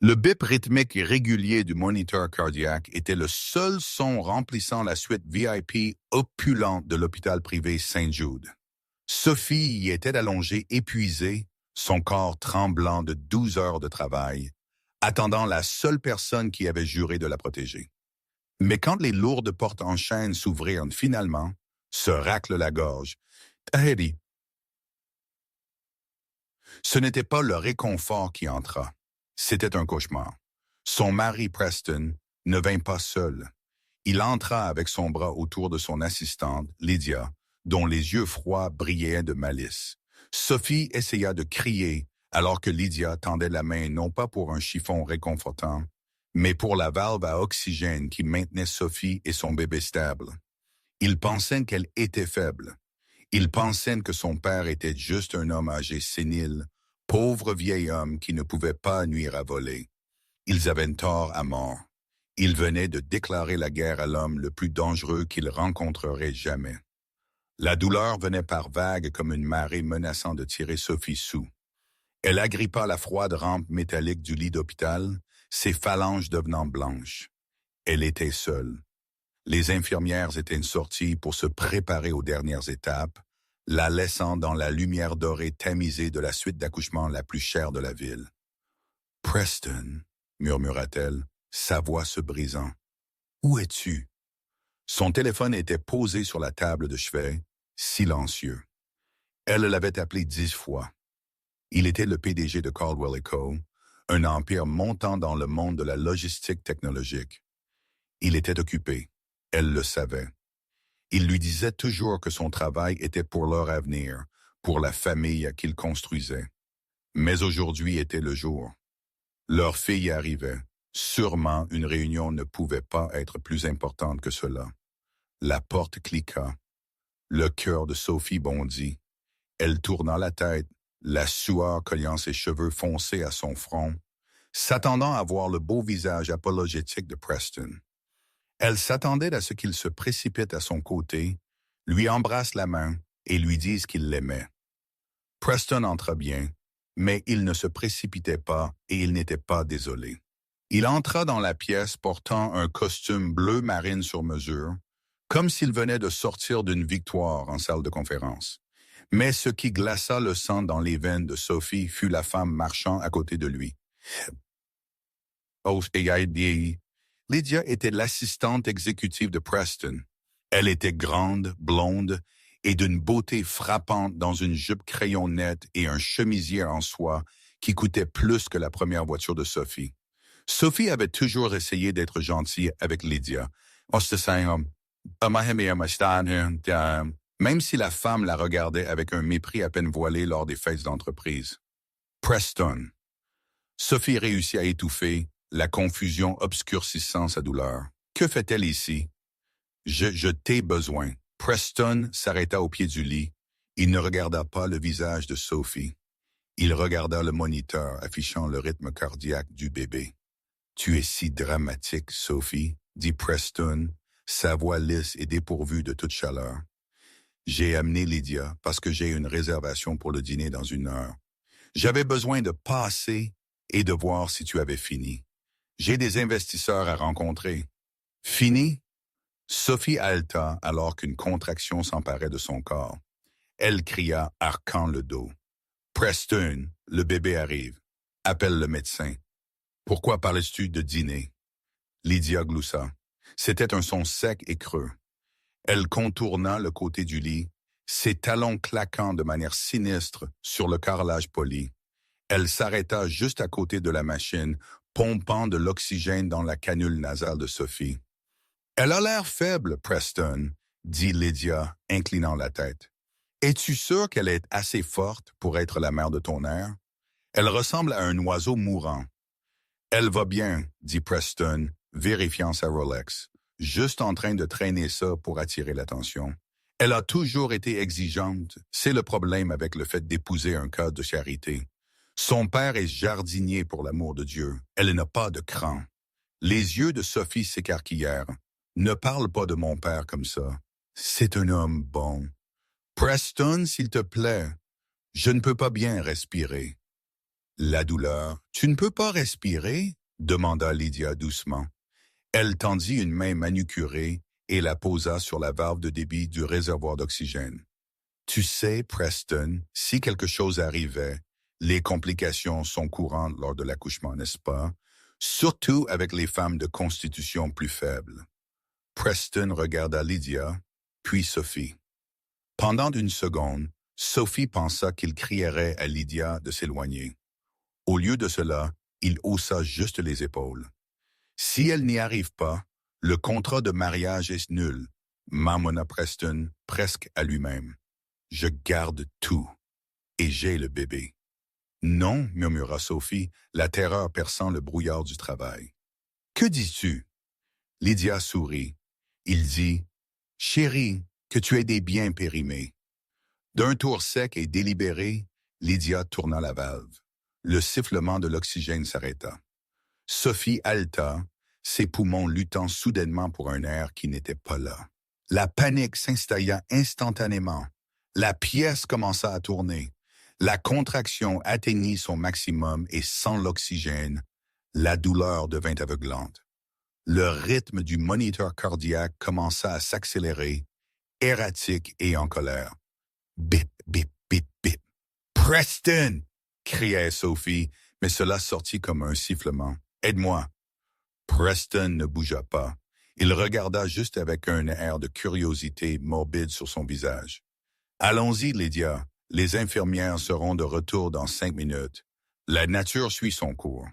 Le bip rythmique et régulier du moniteur cardiaque était le seul son remplissant la suite VIP opulente de l'hôpital privé Saint-Jude. Sophie y était allongée épuisée, son corps tremblant de 12 heures de travail, attendant la seule personne qui avait juré de la protéger. Mais quand les lourdes portes en chaîne s'ouvrirent finalement, se racle la gorge. Tahedi. Ce n'était pas le réconfort qui entra. C'était un cauchemar. Son mari Preston ne vint pas seul. Il entra avec son bras autour de son assistante, Lydia, dont les yeux froids brillaient de malice. Sophie essaya de crier alors que Lydia tendait la main non pas pour un chiffon réconfortant, mais pour la valve à oxygène qui maintenait Sophie et son bébé stable. Il pensait qu'elle était faible. Il pensait que son père était juste un homme âgé sénile, pauvre vieil homme qui ne pouvait pas nuire à voler. Ils avaient tort à mort. Ils venaient de déclarer la guerre à l'homme le plus dangereux qu'ils rencontreraient jamais. La douleur venait par vagues comme une marée menaçant de tirer Sophie sous. Elle agrippa la froide rampe métallique du lit d'hôpital, ses phalanges devenant blanches. Elle était seule. Les infirmières étaient sorties pour se préparer aux dernières étapes, la laissant dans la lumière dorée tamisée de la suite d'accouchement la plus chère de la ville. « Preston », murmura-t-elle, sa voix se brisant. « Où es-tu » Son téléphone était posé sur la table de chevet, silencieux. Elle l'avait appelé 10 fois. Il était le PDG de Caldwell & Co., un empire montant dans le monde de la logistique technologique. Il était occupé. Elle le savait. Il lui disait toujours que son travail était pour leur avenir, pour la famille qu'il construisait. Mais aujourd'hui était le jour. Leur fille arrivait. Sûrement, une réunion ne pouvait pas être plus importante que cela. La porte cliqua. Le cœur de Sophie bondit. Elle tourna la tête, la sueur collant ses cheveux foncés à son front, s'attendant à voir le beau visage apologétique de Preston. Elle s'attendait à ce qu'il se précipite à son côté, lui embrasse la main et lui dise qu'il l'aimait. Preston entra bien, mais il ne se précipitait pas et il n'était pas désolé. Il entra dans la pièce portant un costume bleu marine sur mesure, comme s'il venait de sortir d'une victoire en salle de conférence. Mais ce qui glaça le sang dans les veines de Sophie fut la femme marchant à côté de lui. Lydia était l'assistante exécutive de Preston. Elle était grande, blonde et d'une beauté frappante dans une jupe crayon nette et un chemisier en soie qui coûtait plus que la première voiture de Sophie. Sophie avait toujours essayé d'être gentille avec Lydia. Même si la femme la regardait avec un mépris à peine voilé lors des fêtes d'entreprise. Preston. Sophie réussit à étouffer, la confusion obscurcissant sa douleur. Que fait-elle ici? Je t'ai besoin. Preston s'arrêta au pied du lit. Il ne regarda pas le visage de Sophie. Il regarda le moniteur affichant le rythme cardiaque du bébé. Tu es si dramatique, Sophie, dit Preston, sa voix lisse et dépourvue de toute chaleur. J'ai amené Lydia parce que j'ai une réservation pour le dîner dans 1 heure. J'avais besoin de passer et de voir si tu avais fini. J'ai des investisseurs à rencontrer. Fini? Sophie haleta alors qu'une contraction s'emparait de son corps. Elle cria, arquant le dos. Preston, le bébé arrive. Appelle le médecin. Pourquoi parles-tu de dîner? Lydia gloussa. C'était un son sec et creux. Elle contourna le côté du lit, ses talons claquant de manière sinistre sur le carrelage poli. Elle s'arrêta juste à côté de la machine, pompant de l'oxygène dans la canule nasale de Sophie. « Elle a l'air faible, Preston, » dit Lydia, inclinant la tête. « Es-tu sûr qu'elle est assez forte pour être la mère de ton air? Elle ressemble à un oiseau mourant. »« Elle va bien, » dit Preston, vérifiant sa Rolex, juste en train de traîner ça pour attirer l'attention. Elle a toujours été exigeante, c'est le problème avec le fait d'épouser un cas de charité. Son père est jardinier pour l'amour de Dieu. Elle n'a pas de cran. Les yeux de Sophie s'écarquillèrent. Ne parle pas de mon père comme ça. C'est un homme bon. Preston, s'il te plaît, je ne peux pas bien respirer. La douleur. « Tu ne peux pas respirer ?» demanda Lydia doucement. Elle tendit une main manucurée et la posa sur la valve de débit du réservoir d'oxygène. « Tu sais, Preston, si quelque chose arrivait, les complications sont courantes lors de l'accouchement, n'est-ce pas? Surtout avec les femmes de constitution plus faible. » Preston regarda Lydia, puis Sophie. Pendant une seconde, Sophie pensa qu'il crierait à Lydia de s'éloigner. Au lieu de cela, il haussa juste les épaules. « Si elle n'y arrive pas, le contrat de mariage est nul, » marmonna Preston presque à lui-même. « Je garde tout, et j'ai le bébé. » « Non, » murmura Sophie, la terreur perçant le brouillard du travail. « Que dis-tu? » Lydia sourit. Il dit, « Chérie, que tu aies des biens périmés. » D'un tour sec et délibéré, Lydia tourna la valve. Le sifflement de l'oxygène s'arrêta. Sophie haleta, ses poumons luttant soudainement pour un air qui n'était pas là. La panique s'installa instantanément. La pièce commença à tourner. La contraction atteignit son maximum et sans l'oxygène, la douleur devint aveuglante. Le rythme du moniteur cardiaque commença à s'accélérer, erratique et en colère. Bip, bip, bip, bip. « Preston !» criait Sophie, mais cela sortit comme un sifflement. « Aide-moi !» Preston ne bougea pas. Il regarda juste avec un air de curiosité morbide sur son visage. « Allons-y, Lydia. Les infirmières seront de retour dans 5 minutes. La nature suit son cours. »«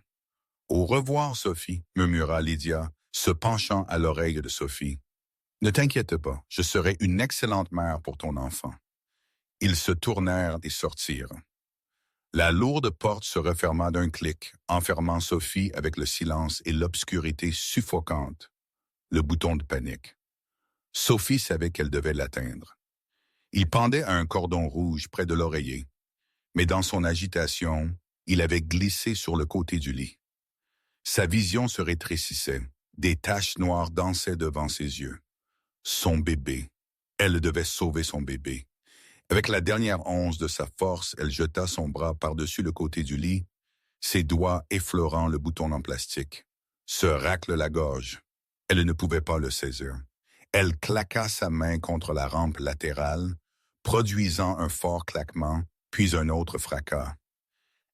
Au revoir, Sophie, » murmura Lydia, se penchant à l'oreille de Sophie. « Ne t'inquiète pas, je serai une excellente mère pour ton enfant. » Ils se tournèrent et sortirent. La lourde porte se referma d'un clic, enfermant Sophie avec le silence et l'obscurité suffocante. Le bouton de panique. Sophie savait qu'elle devait l'atteindre. Il pendait à un cordon rouge près de l'oreiller, mais dans son agitation, il avait glissé sur le côté du lit. Sa vision se rétrécissait, des taches noires dansaient devant ses yeux. Son bébé. Elle devait sauver son bébé. Avec la dernière once de sa force, elle jeta son bras par-dessus le côté du lit, ses doigts effleurant le bouton en plastique. Se racle la gorge. Elle ne pouvait pas le saisir. Elle claqua sa main contre la rampe latérale, produisant un fort claquement, puis un autre fracas.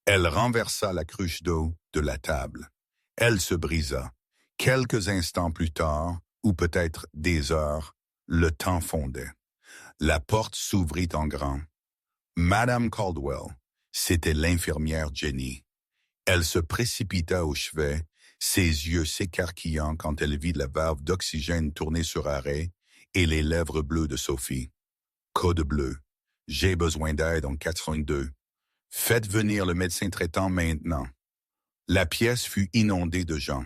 Elle renversa la cruche d'eau de la table. Elle se brisa. Quelques instants plus tard, ou peut-être des heures, le temps fondait. La porte s'ouvrit en grand. Madame Caldwell, c'était l'infirmière Jenny. Elle se précipita au chevet, ses yeux s'écarquillant quand elle vit la valve d'oxygène tourner sur arrêt et les lèvres bleues de Sophie. Code bleu. J'ai besoin d'aide en 402. Faites venir le médecin traitant maintenant. La pièce fut inondée de gens.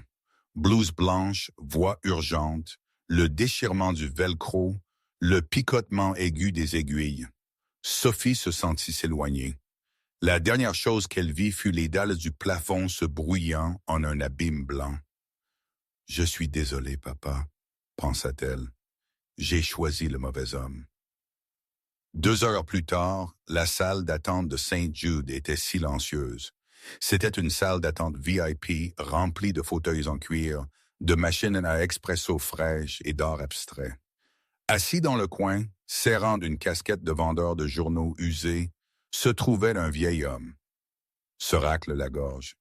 Blouse blanche, voix urgente, le déchirement du velcro, le picotement aigu des aiguilles. Sophie se sentit s'éloigner. La dernière chose qu'elle vit fut les dalles du plafond se brouillant en un abîme blanc. « Je suis désolée, papa, » pensa-t-elle. « J'ai choisi le mauvais homme. » 2 heures plus tard, la salle d'attente de St. Jude était silencieuse. C'était une salle d'attente VIP remplie de fauteuils en cuir, de machines à expresso fraîches et d'art abstrait. Assis dans le coin, serrant d'une casquette de vendeur de journaux usés, se trouvait un vieil homme. Se racle la gorge.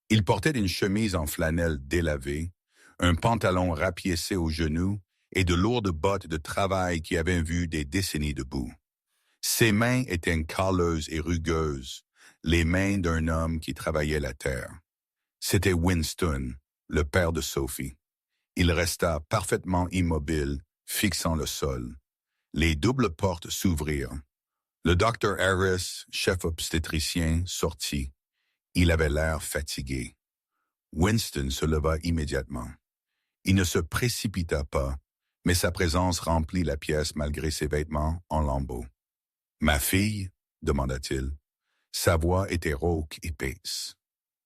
Il portait une chemise en flanelle délavée, un pantalon rapiécé aux genoux et de lourdes bottes de travail qui avaient vu des décennies debout. Ses mains étaient calleuses et rugueuses, les mains d'un homme qui travaillait la terre. C'était Winston, le père de Sophie. Il resta parfaitement immobile, fixant le sol. Les doubles portes s'ouvrirent. Le docteur Harris, chef obstétricien, sortit. Il avait l'air fatigué. Winston se leva immédiatement. Il ne se précipita pas, mais sa présence remplit la pièce malgré ses vêtements en lambeaux. « Ma fille ?» demanda-t-il. Sa voix était rauque et épaisse.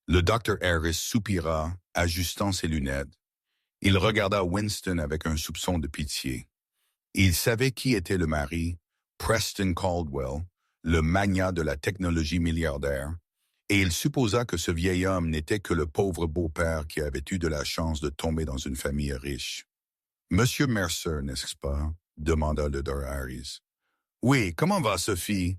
Le docteur Harris soupira, ajustant ses lunettes. Il regarda Winston avec un soupçon de pitié. Il savait qui était le mari, Preston Caldwell, le magnat de la technologie milliardaire, et il supposa que ce vieil homme n'était que le pauvre beau-père qui avait eu de la chance de tomber dans une famille riche. « Monsieur Mercer, n'est-ce pas? » demanda le Dr. Harris. « Oui, comment va Sophie? »«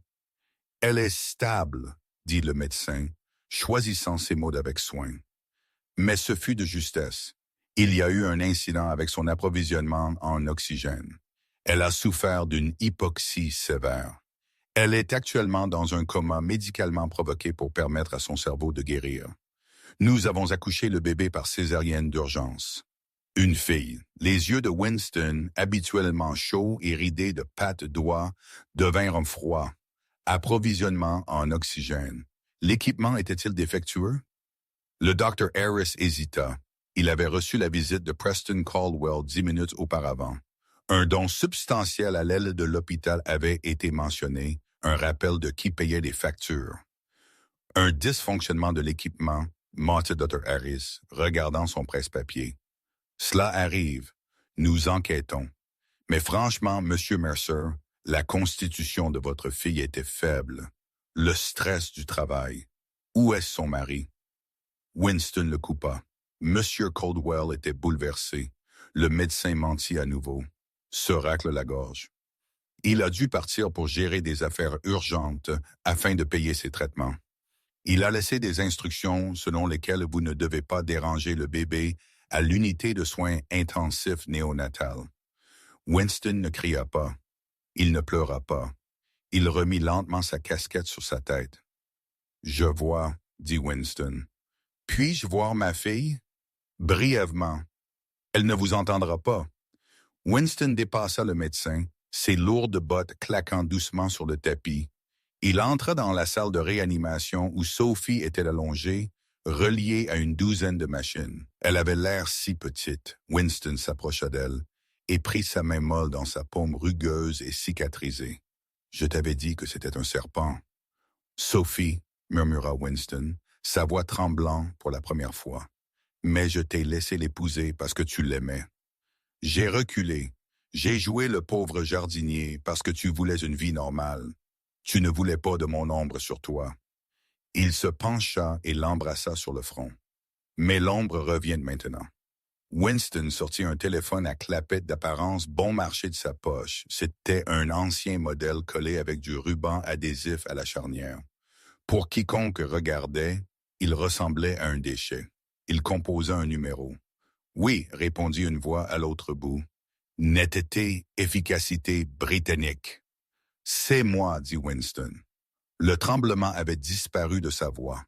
Elle est stable, » dit le médecin, choisissant ses mots avec soin. Mais ce fut de justesse. Il y a eu un incident avec son approvisionnement en oxygène. Elle a souffert d'une hypoxie sévère. Elle est actuellement dans un coma médicalement provoqué pour permettre à son cerveau de guérir. Nous avons accouché le bébé par césarienne d'urgence. Une fille. Les yeux de Winston, habituellement chauds et ridés de pattes d'oie, devinrent froids. Approvisionnement en oxygène. L'équipement était-il défectueux? Le Dr. Harris hésita. Il avait reçu la visite de Preston Caldwell 10 minutes auparavant. Un don substantiel à l'aile de l'hôpital avait été mentionné, un rappel de qui payait les factures. Un dysfonctionnement de l'équipement, mentit Dr. Harris, regardant son presse-papier. Cela arrive. Nous enquêtons. Mais franchement, Monsieur Mercer, la constitution de votre fille était faible. Le stress du travail. Où est son mari? Winston le coupa. Monsieur Caldwell était bouleversé. Le médecin mentit à nouveau. Se racle la gorge. Il a dû partir pour gérer des affaires urgentes afin de payer ses traitements. Il a laissé des instructions selon lesquelles vous ne devez pas déranger le bébé à l'unité de soins intensifs néonatales. Winston ne cria pas. Il ne pleura pas. Il remit lentement sa casquette sur sa tête. « Je vois, » dit Winston. « Puis-je voir ma fille? » « Brièvement. »« Elle ne vous entendra pas. » Winston dépassa le médecin, ses lourdes bottes claquant doucement sur le tapis. Il entra dans la salle de réanimation où Sophie était allongée, reliée à une douzaine de machines. Elle avait l'air si petite. Winston s'approcha d'elle et prit sa main molle dans sa paume rugueuse et cicatrisée. « Je t'avais dit que c'était un serpent. »« Sophie, » murmura Winston, sa voix tremblant pour la première fois. « Mais je t'ai laissé l'épouser parce que tu l'aimais. J'ai reculé. J'ai joué le pauvre jardinier parce que tu voulais une vie normale. Tu ne voulais pas de mon ombre sur toi. » Il se pencha et l'embrassa sur le front. « Mais l'ombre revient maintenant. » Winston sortit un téléphone à clapette d'apparence bon marché de sa poche. C'était un ancien modèle collé avec du ruban adhésif à la charnière. Pour quiconque regardait, il ressemblait à un déchet. Il composa un numéro. « Oui, » répondit une voix à l'autre bout. « Netteté, efficacité britannique. »« C'est moi, » dit Winston. Le tremblement avait disparu de sa voix.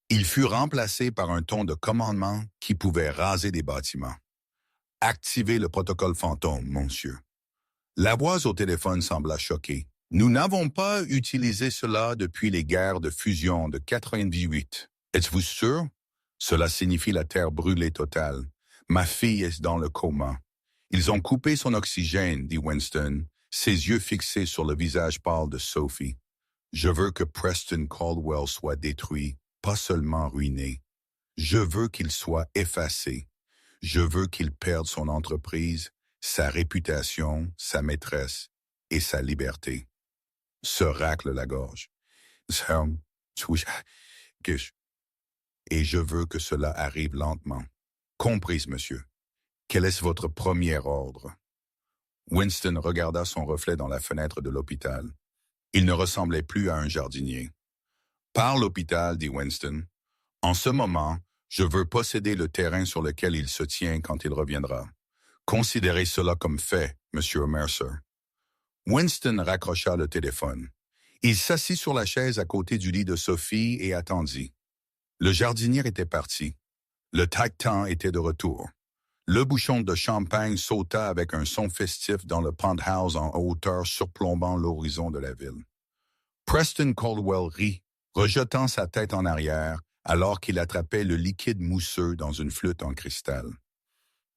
Il fut remplacé par un ton de commandement qui pouvait raser des bâtiments. « Activez le protocole fantôme, monsieur. » La voix au téléphone sembla choquée. « Nous n'avons pas utilisé cela depuis les guerres de fusion de 98. Êtes-vous sûr? Cela signifie la terre brûlée totale. Ma fille est dans le coma. Ils ont coupé son oxygène, dit Winston, ses yeux fixés sur le visage pâle de Sophie. Je veux que Preston Caldwell soit détruit, pas seulement ruiné. Je veux qu'il soit effacé. Je veux qu'il perde son entreprise, sa réputation, sa maîtresse et sa liberté. Se racle la gorge. Et je veux que cela arrive lentement. Comprise, monsieur. Quel est votre premier ordre? Winston regarda son reflet dans la fenêtre de l'hôpital. Il ne ressemblait plus à un jardinier. Par l'hôpital, dit Winston. En ce moment, je veux posséder le terrain sur lequel il se tient quand il reviendra. Considérez cela comme fait, monsieur Mercer. Winston raccrocha le téléphone. Il s'assit sur la chaise à côté du lit de Sophie et attendit. Le jardinier était parti. Le tactant était de retour. Le bouchon de champagne sauta avec un son festif dans le penthouse en hauteur surplombant l'horizon de la ville. Preston Caldwell rit, rejetant sa tête en arrière alors qu'il attrapait le liquide mousseux dans une flûte en cristal.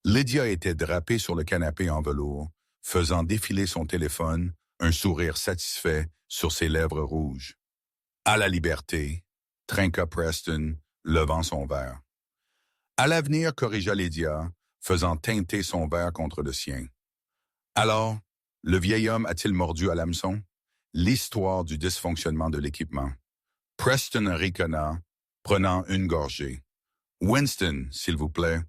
Lydia était drapée sur le canapé en velours, faisant défiler son téléphone, un sourire satisfait sur ses lèvres rouges. « À la liberté », trinqua Preston, levant son verre. « À l'avenir », corrigea Lydia, faisant teinter son verre contre le sien. « Alors, le vieil homme a-t-il mordu à l'hameçon? » L'histoire du dysfonctionnement de l'équipement. Preston ricana, prenant une gorgée. Winston, s'il vous plaît.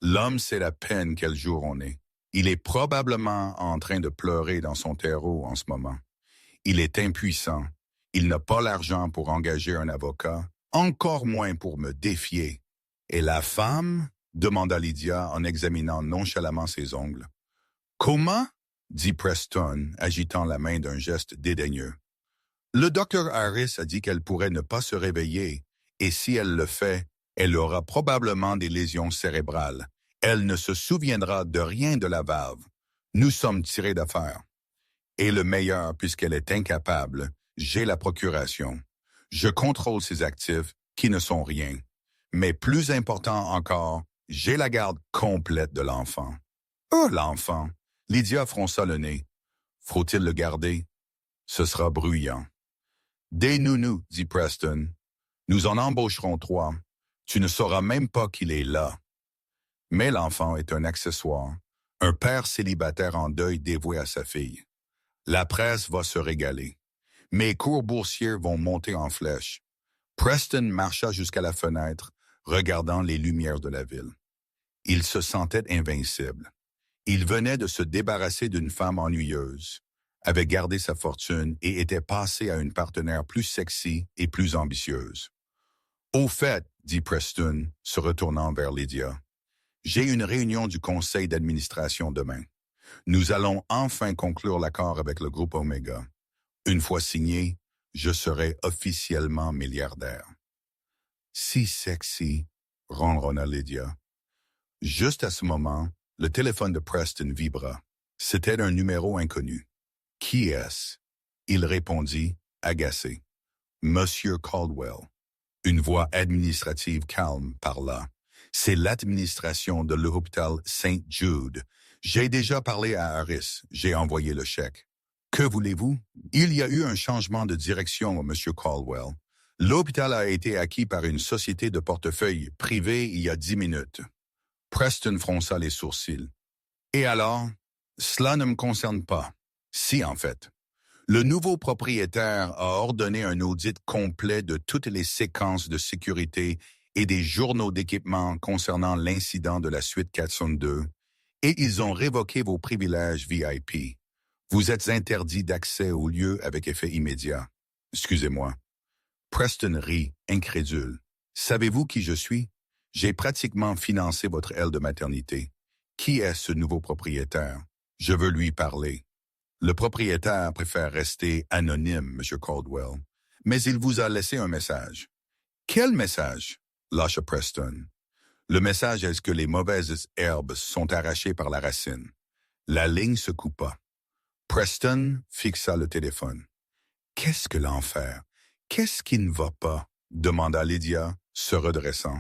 L'homme sait la peine quel jour on est. Il est probablement en train de pleurer dans son terreau en ce moment. Il est impuissant. Il n'a pas l'argent pour engager un avocat, encore moins pour me défier. Et la femme? Demanda Lydia en examinant nonchalamment ses ongles. Comment? Dit Preston, agitant la main d'un geste dédaigneux. Le docteur Harris a dit qu'elle pourrait ne pas se réveiller, et si elle le fait, elle aura probablement des lésions cérébrales. Elle ne se souviendra de rien de la valve. Nous sommes tirés d'affaire. Et le meilleur, puisqu'elle est incapable, j'ai la procuration. Je contrôle ses actifs, qui ne sont rien. Mais plus important encore, j'ai la garde complète de l'enfant. Oh, l'enfant! Lydia fronça le nez. Faut-il le garder? Ce sera bruyant. Des nounous, dit Preston. Nous en embaucherons 3. Tu ne sauras même pas qu'il est là. Mais l'enfant est un accessoire, un père célibataire en deuil dévoué à sa fille. La presse va se régaler. Mes cours boursiers vont monter en flèche. Preston marcha jusqu'à la fenêtre, regardant les lumières de la ville. Il se sentait invincible. Il venait de se débarrasser d'une femme ennuyeuse, avait gardé sa fortune et était passé à une partenaire plus sexy et plus ambitieuse. « Au fait, dit Preston, se retournant vers Lydia, j'ai une réunion du conseil d'administration demain. Nous allons enfin conclure l'accord avec le groupe Omega. Une fois signé, je serai officiellement milliardaire. » Si sexy, ronronna Lydia. Juste à ce moment, le téléphone de Preston vibra. C'était un numéro inconnu. « Qui est-ce » Il répondit, agacé. « Monsieur Caldwell. » Une voix administrative calme parla. « C'est l'administration de l'hôpital St. Jude. J'ai déjà parlé à Harris. J'ai envoyé le chèque. Que voulez-vous? Il y a eu un changement de direction, Monsieur Caldwell. L'hôpital a été acquis par une société de portefeuille privée il y a 10 minutes. » Preston fronça les sourcils. « Et alors? Cela ne me concerne pas. » Si, en fait. Le nouveau propriétaire a ordonné un audit complet de toutes les séquences de sécurité et des journaux d'équipement concernant l'incident de la suite 402, et ils ont révoqué vos privilèges VIP. Vous êtes interdit d'accès au lieu avec effet immédiat. Excusez-moi. Preston rit, incrédule. Savez-vous qui je suis? J'ai pratiquement financé votre aile de maternité. Qui est ce nouveau propriétaire? Je veux lui parler. Le propriétaire préfère rester anonyme, M. Caldwell, mais il vous a laissé un message. Quel message? Lâcha Preston. Le message est que les mauvaises herbes sont arrachées par la racine. La ligne se coupa. Preston fixa le téléphone. Qu'est-ce que l'enfer? Qu'est-ce qui ne va pas? Demanda Lydia, se redressant.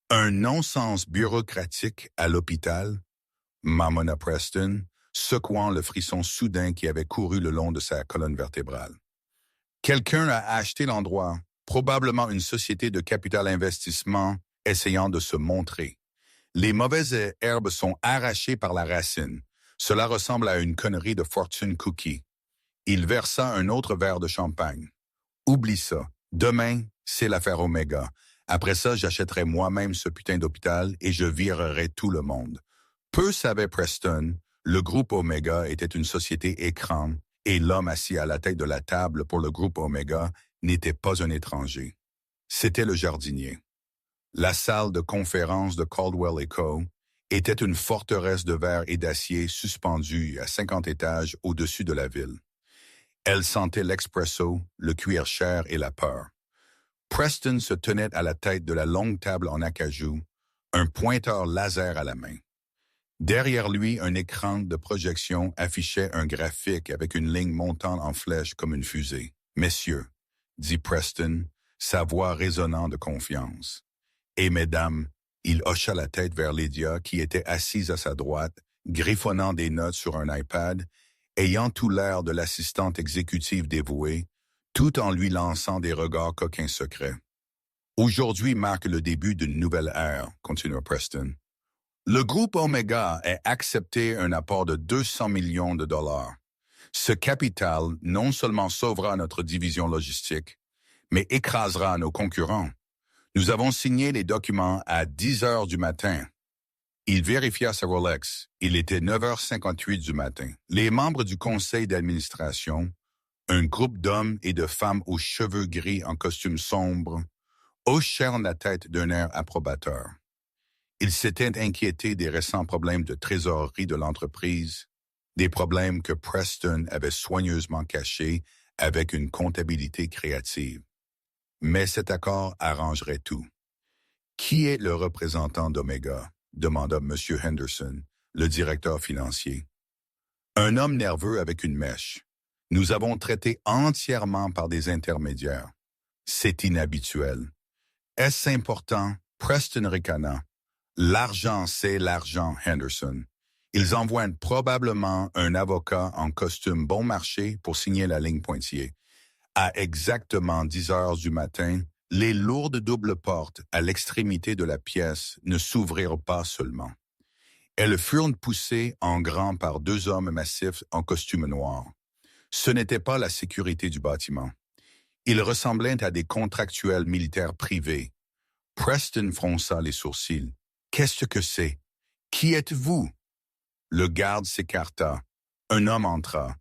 Un non-sens bureaucratique à l'hôpital? Marmonna Preston, secouant le frisson soudain qui avait couru le long de sa colonne vertébrale. Quelqu'un a acheté l'endroit, probablement une société de capital investissement essayant de se montrer. Les mauvaises herbes sont arrachées par la racine. Cela ressemble à une connerie de fortune cookie. Il versa un autre verre de champagne. Oublie ça. Demain, c'est l'affaire Omega. Après ça, j'achèterai moi-même ce putain d'hôpital et je virerai tout le monde. Peu savait Preston, le groupe Omega était une société écran et l'homme assis à la tête de la table pour le groupe Omega n'était pas un étranger. C'était le jardinier. La salle de conférence de Caldwell & Co. était une forteresse de verre et d'acier suspendue à 50 étages au-dessus de la ville. Elle sentait l'expresso, le cuir cher et la peur. Preston se tenait à la tête de la longue table en acajou, un pointeur laser à la main. Derrière lui, un écran de projection affichait un graphique avec une ligne montant en flèche comme une fusée. « Messieurs, » dit Preston, sa voix résonnant de confiance. Et mesdames, il hocha la tête vers Lydia qui était assise à sa droite, griffonnant des notes sur un iPad, ayant tout l'air de l'assistante exécutive dévouée, tout en lui lançant des regards coquins secrets. « Aujourd'hui marque le début d'une nouvelle ère, » continua Preston. Le groupe Omega a accepté un apport de 200 millions de dollars. Ce capital non seulement sauvera notre division logistique, mais écrasera nos concurrents. Nous avons signé les documents à 10 heures du matin. Il vérifia sa Rolex. Il était 9h58 du matin. Les membres du conseil d'administration, un groupe d'hommes et de femmes aux cheveux gris en costume sombre, hochèrent la tête d'un air approbateur. Ils s'étaient inquiétés des récents problèmes de trésorerie de l'entreprise, des problèmes que Preston avait soigneusement cachés avec une comptabilité créative. Mais cet accord arrangerait tout. « Qui est le représentant d'Omega ?» demanda M. Henderson, le directeur financier. « Un homme nerveux avec une mèche. Nous avons traité entièrement par des intermédiaires. C'est inhabituel. Est-ce important? » Preston ricana. « L'argent, c'est l'argent, Henderson. Ils envoient probablement un avocat en costume bon marché pour signer la ligne pointillée. À exactement 10 heures du matin, les lourdes doubles portes à l'extrémité de la pièce ne s'ouvrirent pas seulement. Elles furent poussées en grand par 2 hommes massifs en costume noir. Ce n'était pas la sécurité du bâtiment. Ils ressemblaient à des contractuels militaires privés. Preston fronça les sourcils. « Qu'est-ce que c'est? Qui êtes-vous? » Le garde s'écarta. Un homme entra.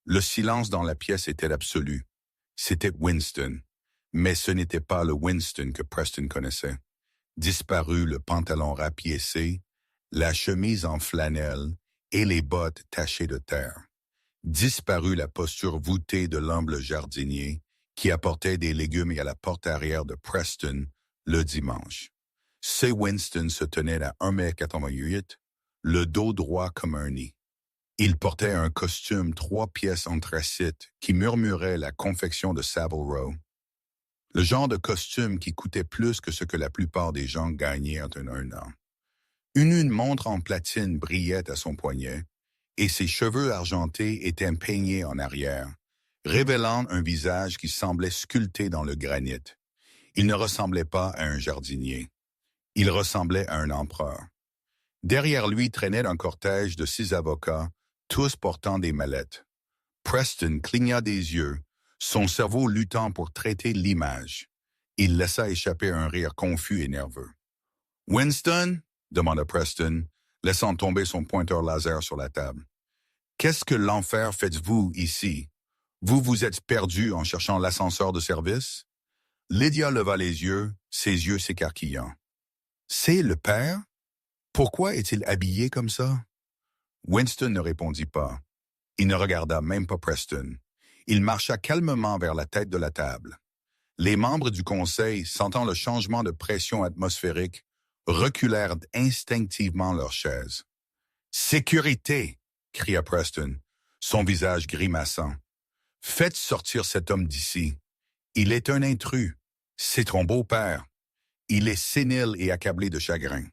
Le silence dans la pièce était absolu. C'était Winston. Mais ce n'était pas le Winston que Preston connaissait. Disparu le pantalon rapiécé, la chemise en flanelle et les bottes tachées de terre. Disparut la posture voûtée de l'humble jardinier qui apportait des légumes à la porte arrière de Preston le dimanche. C. Winston se tenait à 1,88 m, le dos droit comme un nid. Il portait un costume 3 pièces anthracite qui murmurait la confection de Savile Row. Le genre de costume qui coûtait plus que ce que la plupart des gens gagnaient en un an. Une montre en platine brillait à son poignet et ses cheveux argentés étaient peignés en arrière, révélant un visage qui semblait sculpté dans le granit. Il ne ressemblait pas à un jardinier. Il ressemblait à un empereur. Derrière lui traînait un cortège de 6 avocats, tous portant des mallettes. Preston cligna des yeux, son cerveau luttant pour traiter l'image. Il laissa échapper un rire confus et nerveux. « Winston ?» demanda Preston, laissant tomber son pointeur laser sur la table. « Qu'est-ce que l'enfer faites-vous ici? Vous vous êtes perdu en cherchant l'ascenseur de service? » Lydia leva les yeux, ses yeux s'écarquillant. « C'est le père? Pourquoi est-il habillé comme ça? » Winston ne répondit pas. Il ne regarda même pas Preston. Il marcha calmement vers la tête de la table. Les membres du conseil, sentant le changement de pression atmosphérique, reculèrent instinctivement leurs chaises. « Sécurité !» cria Preston, son visage grimaçant. « Faites sortir cet homme d'ici. Il est un intrus. C'est ton beau-père. Il est sénile et accablé de chagrin. »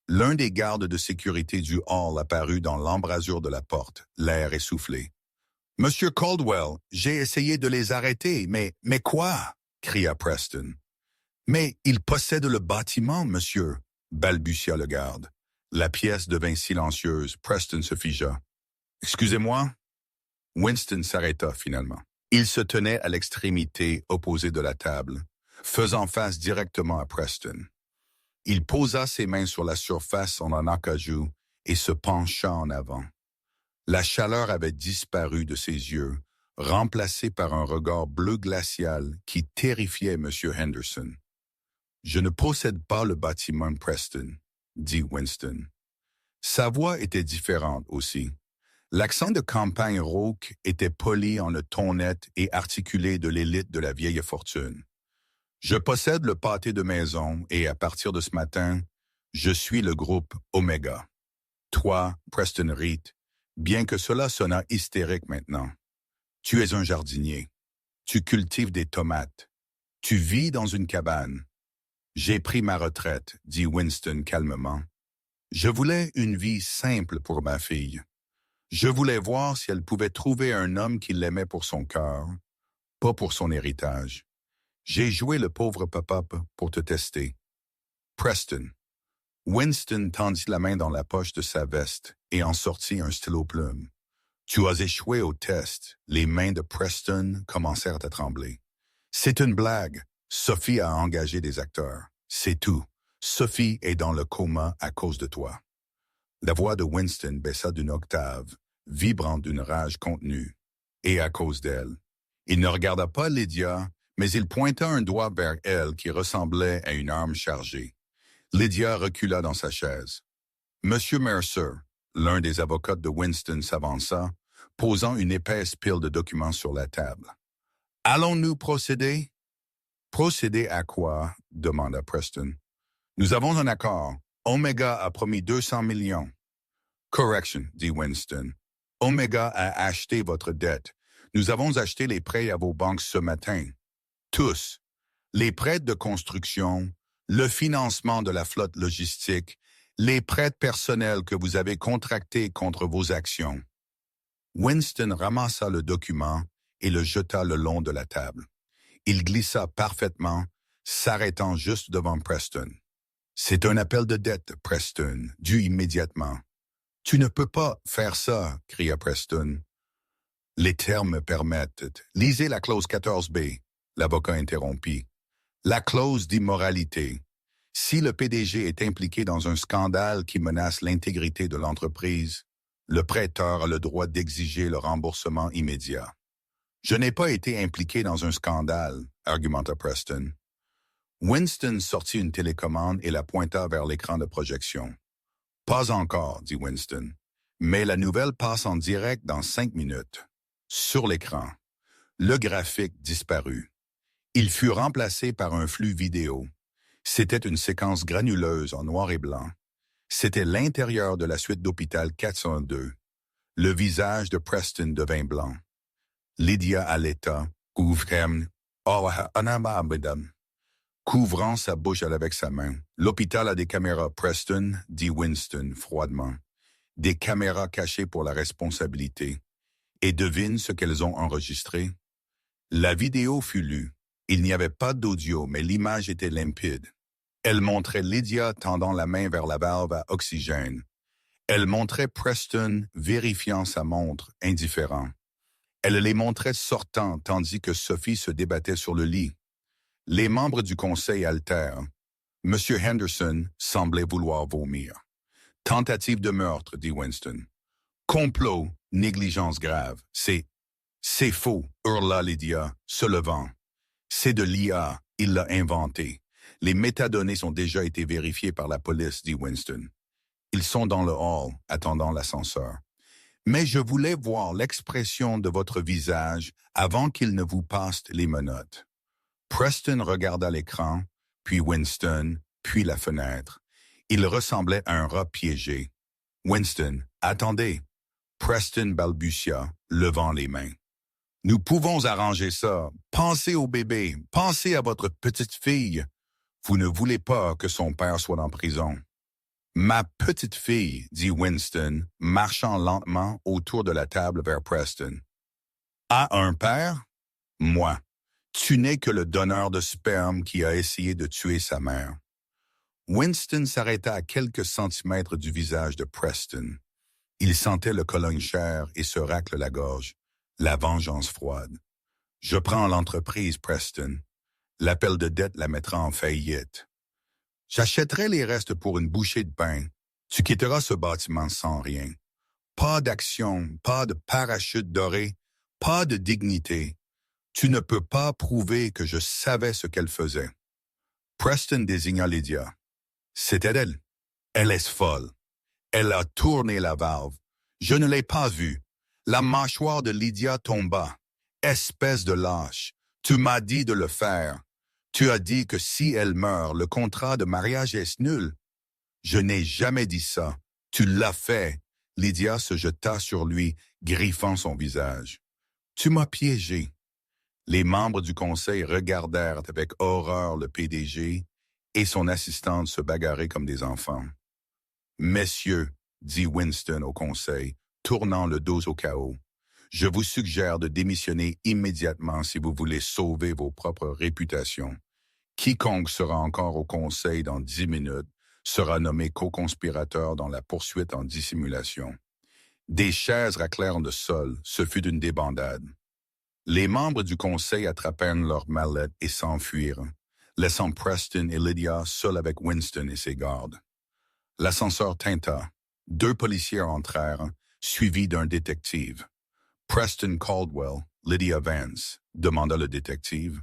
L'un des gardes de sécurité du hall apparut dans l'embrasure de la porte, l'air essoufflé. « Monsieur Caldwell, j'ai essayé de les arrêter, mais quoi? » cria Preston. « Mais ils possèdent le bâtiment, monsieur, » balbutia le garde. La pièce devint silencieuse. Preston se figea. « Excusez-moi ?» Winston s'arrêta finalement. Il se tenait à l'extrémité opposée de la table, faisant face directement à Preston. Il posa ses mains sur la surface en acajou et se pencha en avant. La chaleur avait disparu de ses yeux, remplacée par un regard bleu glacial qui terrifiait M. Henderson. « Je ne possède pas le bâtiment Preston, » dit Winston. Sa voix était différente aussi. L'accent de campagne rauque était poli en le ton net et articulé de l'élite de la vieille fortune. Je possède le pâté de maison et à partir de ce matin, je suis le groupe Omega. Toi, Preston Reed, bien que cela sonnât hystérique maintenant. Tu es un jardinier. Tu cultives des tomates. Tu vis dans une cabane. J'ai pris ma retraite, dit Winston calmement. Je voulais une vie simple pour ma fille. Je voulais voir si elle pouvait trouver un homme qui l'aimait pour son cœur, pas pour son héritage. J'ai joué le pauvre papa pour te tester. Preston. Winston tendit la main dans la poche de sa veste et en sortit un stylo plume. Tu as échoué au test. Les mains de Preston commencèrent à trembler. C'est une blague. Sophie a engagé des acteurs. C'est tout. Sophie est dans le coma à cause de toi. La voix de Winston baissa d'une octave, vibrant d'une rage contenue. Et à cause d'elle. Il ne regarda pas Lydia, mais il pointa un doigt vers elle qui ressemblait à une arme chargée. Lydia recula dans sa chaise. Monsieur Mercer, l'un des avocats de Winston s'avança, posant une épaisse pile de documents sur la table. Allons-nous procéder? Procéder à quoi? Demanda Preston. Nous avons un accord. Omega a promis 200 millions. Correction, dit Winston. Omega a acheté votre dette. Nous avons acheté les prêts à vos banques ce matin. Tous. Les prêts de construction, le financement de la flotte logistique, les prêts personnels que vous avez contractés contre vos actions. Winston ramassa le document et le jeta le long de la table. Il glissa parfaitement, s'arrêtant juste devant Preston. C'est un appel de dette, Preston, dû immédiatement. Tu ne peux pas faire ça, cria Preston. Les termes me permettent. Lisez la clause 14b, l'avocat interrompit. La clause d'immoralité. Si le PDG est impliqué dans un scandale qui menace l'intégrité de l'entreprise, le prêteur a le droit d'exiger le remboursement immédiat. Je n'ai pas été impliqué dans un scandale, argumenta Preston. Winston sortit une télécommande et la pointa vers l'écran de projection. Pas encore, dit Winston, mais la nouvelle passe en direct dans 5 minutes. Sur l'écran, le graphique disparut. Il fut remplacé par un flux vidéo. C'était une séquence granuleuse en noir et blanc. C'était l'intérieur de la suite d'hôpital 402. Le visage de Preston devint blanc. Lydia allaita, couvrant sa bouche avec sa main. L'hôpital a des caméras, Preston, dit Winston froidement. Des caméras cachées pour la responsabilité. Et devine ce qu'elles ont enregistré. La vidéo fut lue. Il n'y avait pas d'audio, mais l'image était limpide. Elle montrait Lydia tendant la main vers la valve à oxygène. Elle montrait Preston vérifiant sa montre, indifférent. Elle les montrait sortant tandis que Sophie se débattait sur le lit. Les membres du conseil altèrent. M. Henderson semblait vouloir vomir. Tentative de meurtre, dit Winston. Complot, négligence grave. C'est faux, hurla Lydia, se levant. C'est de l'IA, il l'a inventé. Les métadonnées ont déjà été vérifiées par la police, dit Winston. Ils sont dans le hall, attendant l'ascenseur. Mais je voulais voir l'expression de votre visage avant qu'il ne vous passe les menottes. Preston regarda l'écran, puis Winston, puis la fenêtre. Il ressemblait à un rat piégé. Winston, attendez. Preston balbutia, levant les mains. Nous pouvons arranger ça. Pensez au bébé, pensez à votre petite fille. Vous ne voulez pas que son père soit en prison. Ma petite fille, dit Winston, marchant lentement autour de la table vers Preston. A un père? Moi. Tu n'es que le donneur de sperme qui a essayé de tuer sa mère. Winston s'arrêta à quelques centimètres du visage de Preston. Il sentait le cologne cher et se racle la gorge. La vengeance froide. Je prends l'entreprise, Preston. L'appel de dette la mettra en faillite. J'achèterai les restes pour une bouchée de pain. Tu quitteras ce bâtiment sans rien. Pas d'action, pas de parachute doré, pas de dignité. Tu ne peux pas prouver que je savais ce qu'elle faisait. Preston désigna Lydia. C'était elle. Elle est folle. Elle a tourné la valve. Je ne l'ai pas vue. La mâchoire de Lydia tomba. Espèce de lâche. Tu m'as dit de le faire. Tu as dit que si elle meurt, le contrat de mariage est nul. Je n'ai jamais dit ça. Tu l'as fait. Lydia se jeta sur lui, griffant son visage. Tu m'as piégé. Les membres du conseil regardèrent avec horreur le PDG et son assistante se bagarrer comme des enfants. Messieurs, dit Winston au conseil, tournant le dos au chaos, je vous suggère de démissionner immédiatement si vous voulez sauver vos propres réputations. Quiconque sera encore au conseil dans 10 minutes sera nommé co-conspirateur dans la poursuite en dissimulation. Des chaises raclèrent le sol, ce fut une débandade. Les membres du conseil attrapèrent leurs mallettes et s'enfuirent, laissant Preston et Lydia seuls avec Winston et ses gardes. L'ascenseur tinta. 2 policiers entrèrent, suivis d'un détective. Preston Caldwell, Lydia Vance, demanda le détective.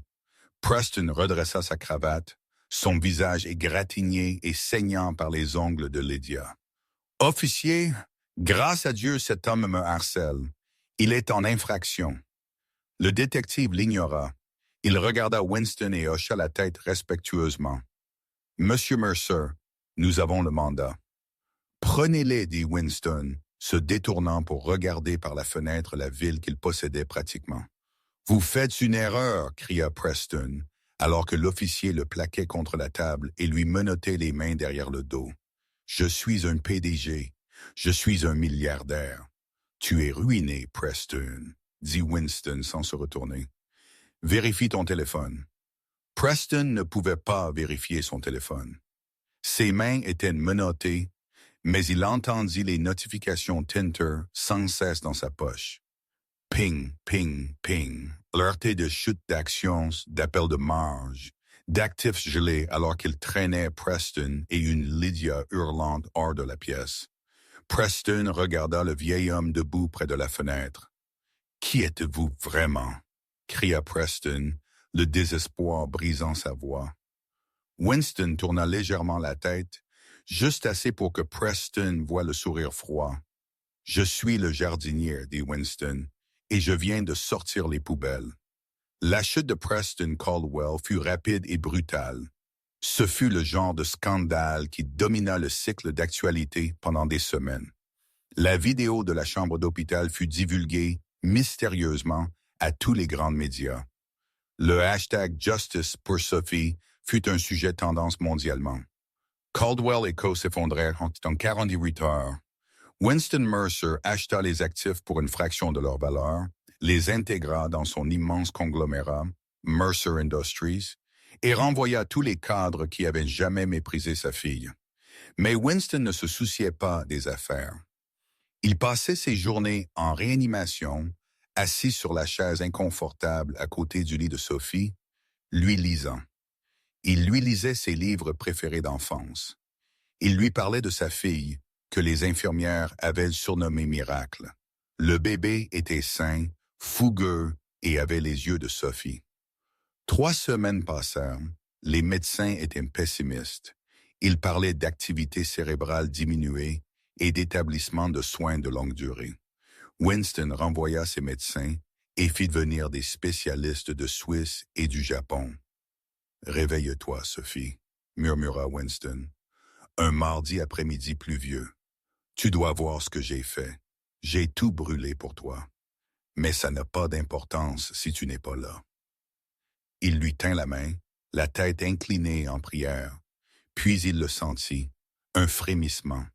Preston redressa sa cravate, son visage égratigné et saignant par les ongles de Lydia. « Officier, grâce à Dieu, cet homme me harcèle. Il est en infraction. » Le détective l'ignora. Il regarda Winston et hocha la tête respectueusement. « Monsieur Mercer, nous avons le mandat. » « Prenez-les, dit Winston, se détournant pour regarder par la fenêtre la ville qu'il possédait pratiquement. « Vous faites une erreur, cria Preston, alors que l'officier le plaquait contre la table et lui menottait les mains derrière le dos. « Je suis un PDG. Je suis un milliardaire. »« Tu es ruiné, Preston, » dit Winston sans se retourner. « Vérifie ton téléphone. » Preston ne pouvait pas vérifier son téléphone. Ses mains étaient menottées, mais il entendit les notifications Tinter sans cesse dans sa poche. Ping, ping, ping, alerté de chutes d'actions, d'appels de marge, d'actifs gelés alors qu'il traînait Preston et une Lydia hurlante hors de la pièce. Preston regarda le vieil homme debout près de la fenêtre. « Qui êtes-vous vraiment? » cria Preston, le désespoir brisant sa voix. Winston tourna légèrement la tête, juste assez pour que Preston voie le sourire froid. « Je suis le jardinier, dit Winston, et je viens de sortir les poubelles. » La chute de Preston Caldwell fut rapide et brutale. Ce fut le genre de scandale qui domina le cycle d'actualité pendant des semaines. La vidéo de la chambre d'hôpital fut divulguée mystérieusement à tous les grands médias. Le hashtag Justice pour Sophie fut un sujet tendance mondialement. Caldwell et Co. s'effondrèrent en 48 heures. Winston Mercer acheta les actifs pour une fraction de leur valeur, les intégra dans son immense conglomérat, Mercer Industries, et renvoya tous les cadres qui avaient jamais méprisé sa fille. Mais Winston ne se souciait pas des affaires. Il passait ses journées en réanimation, assis sur la chaise inconfortable à côté du lit de Sophie, lui lisant. Il lui lisait ses livres préférés d'enfance. Il lui parlait de sa fille, que les infirmières avaient surnommée Miracle. Le bébé était sain, fougueux et avait les yeux de Sophie. 3 semaines passèrent. Les médecins étaient pessimistes. Ils parlaient d'activité cérébrale diminuée et d'établissement de soins de longue durée. Winston renvoya ses médecins et fit venir des spécialistes de Suisse et du Japon. « Réveille-toi, Sophie, » murmura Winston. « Un mardi après-midi pluvieux. Tu dois voir ce que j'ai fait. J'ai tout brûlé pour toi. Mais ça n'a pas d'importance si tu n'es pas là. » Il lui tint la main, la tête inclinée en prière. Puis il le sentit, un frémissement.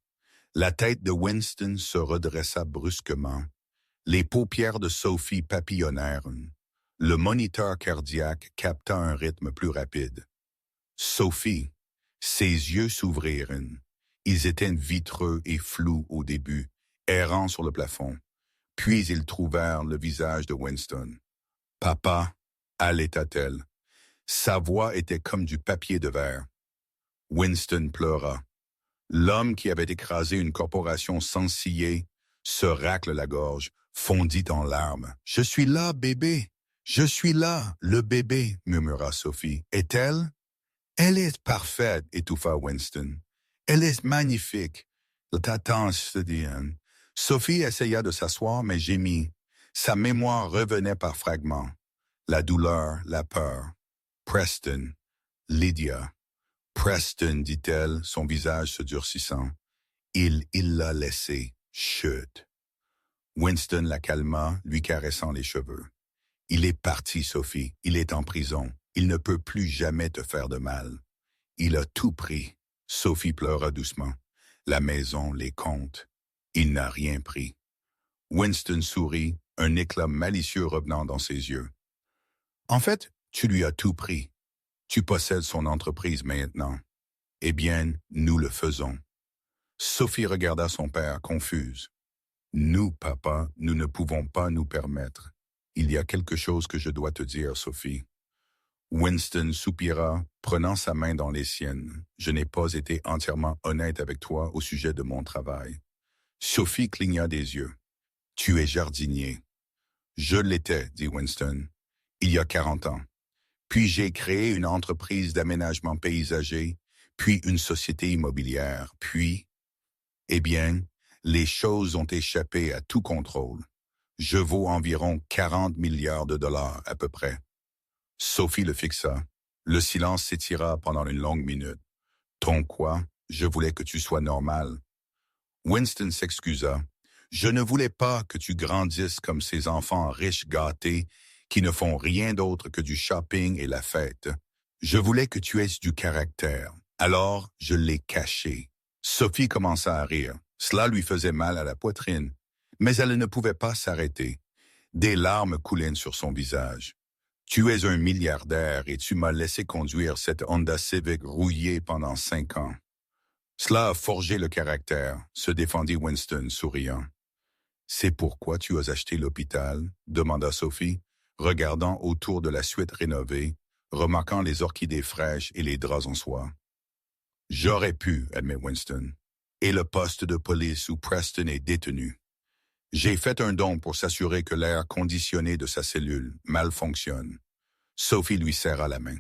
La tête de Winston se redressa brusquement. Les paupières de Sophie papillonnèrent. Le moniteur cardiaque capta un rythme plus rapide. Sophie, ses yeux s'ouvrirent. Ils étaient vitreux et flous au début, errant sur le plafond. Puis ils trouvèrent le visage de Winston. « Papa » allaita-t-elle. Sa voix était comme du papier de verre. Winston pleura. L'homme qui avait écrasé une corporation sans ciller se racle la gorge, fondit en larmes. « Je suis là, bébé. Je suis là, le bébé, » murmura Sophie. « Est-elle? »« Elle est parfaite, » étouffa Winston. « Elle est magnifique. » Ta tante se dit. Sophie essaya de s'asseoir, mais gémit. Sa mémoire revenait par fragments. La douleur, la peur. Preston, Lydia. Preston, dit-elle, son visage se durcissant. Il l'a laissé. Chut. Winston la calma, lui caressant les cheveux. Il est parti, Sophie. Il est en prison. Il ne peut plus jamais te faire de mal. Il a tout pris. Sophie pleura doucement. La maison, les comptes. Il n'a rien pris. Winston sourit, un éclat malicieux revenant dans ses yeux. En fait, tu lui as tout pris. Tu possèdes son entreprise maintenant. Eh bien, nous le faisons. Sophie regarda son père, confuse. Nous, papa, nous ne pouvons pas nous permettre. Il y a quelque chose que je dois te dire, Sophie. Winston soupira, prenant sa main dans les siennes. Je n'ai pas été entièrement honnête avec toi au sujet de mon travail. Sophie cligna des yeux. Tu es jardinier. Je l'étais, dit Winston, il y a 40 ans. Puis j'ai créé une entreprise d'aménagement paysager, puis une société immobilière, puis, eh bien, les choses ont échappé à tout contrôle. Je vaux environ 40 milliards de dollars à peu près. Sophie le fixa. Le silence s'étira pendant une longue minute. Ton quoi? Je voulais que tu sois normal. Winston s'excusa. Je ne voulais pas que tu grandisses comme ces enfants riches gâtés qui ne font rien d'autre que du shopping et la fête. Je voulais que tu aies du caractère. Alors, je l'ai caché. Sophie commença à rire. Cela lui faisait mal à la poitrine. Mais elle ne pouvait pas s'arrêter. Des larmes coulaient sur son visage. Tu es un milliardaire et tu m'as laissé conduire cette Honda Civic rouillée pendant 5 ans. Cela a forgé le caractère, se défendit Winston, souriant. C'est pourquoi tu as acheté l'hôpital? Demanda Sophie, regardant autour de la suite rénovée, remarquant les orchidées fraîches et les draps en soie. J'aurais pu, admet Winston. Et le poste de police où Preston est détenu. J'ai fait un don pour s'assurer que l'air conditionné de sa cellule malfonctionne. Sophie lui serra la main.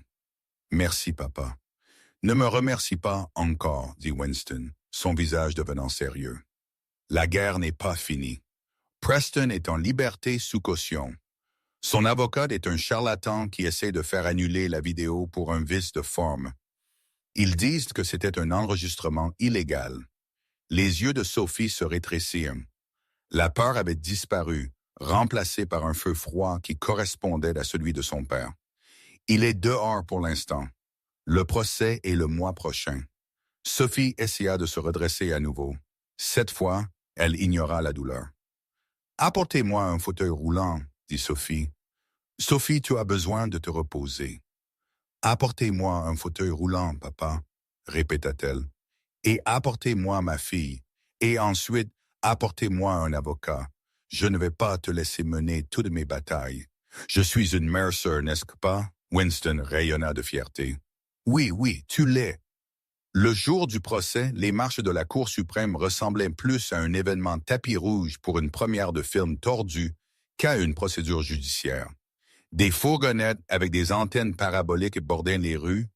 Merci, papa. Ne me remercie pas encore, dit Winston, son visage devenant sérieux. La guerre n'est pas finie. Preston est en liberté sous caution. Son avocat est un charlatan qui essaie de faire annuler la vidéo pour un vice de forme. Ils disent que c'était un enregistrement illégal. Les yeux de Sophie se rétrécirent. La peur avait disparu, remplacée par un feu froid qui correspondait à celui de son père. Il est dehors pour l'instant. Le procès est le mois prochain. Sophie essaya de se redresser à nouveau. Cette fois, elle ignora la douleur. « Apportez-moi un fauteuil roulant, » dit Sophie. « Sophie, tu as besoin de te reposer. »« Apportez-moi un fauteuil roulant, papa, » répéta-t-elle. « Et apportez-moi ma fille. Et ensuite, apportez-moi un avocat. Je ne vais pas te laisser mener toutes mes batailles. Je suis une Mercer, n'est-ce pas? » Winston rayonna de fierté. « Oui, oui, tu l'es. » Le jour du procès, les marches de la Cour suprême ressemblaient plus à un événement tapis rouge pour une première de film tordu qu'à une procédure judiciaire. Des fourgonnettes avec des antennes paraboliques bordaient les rues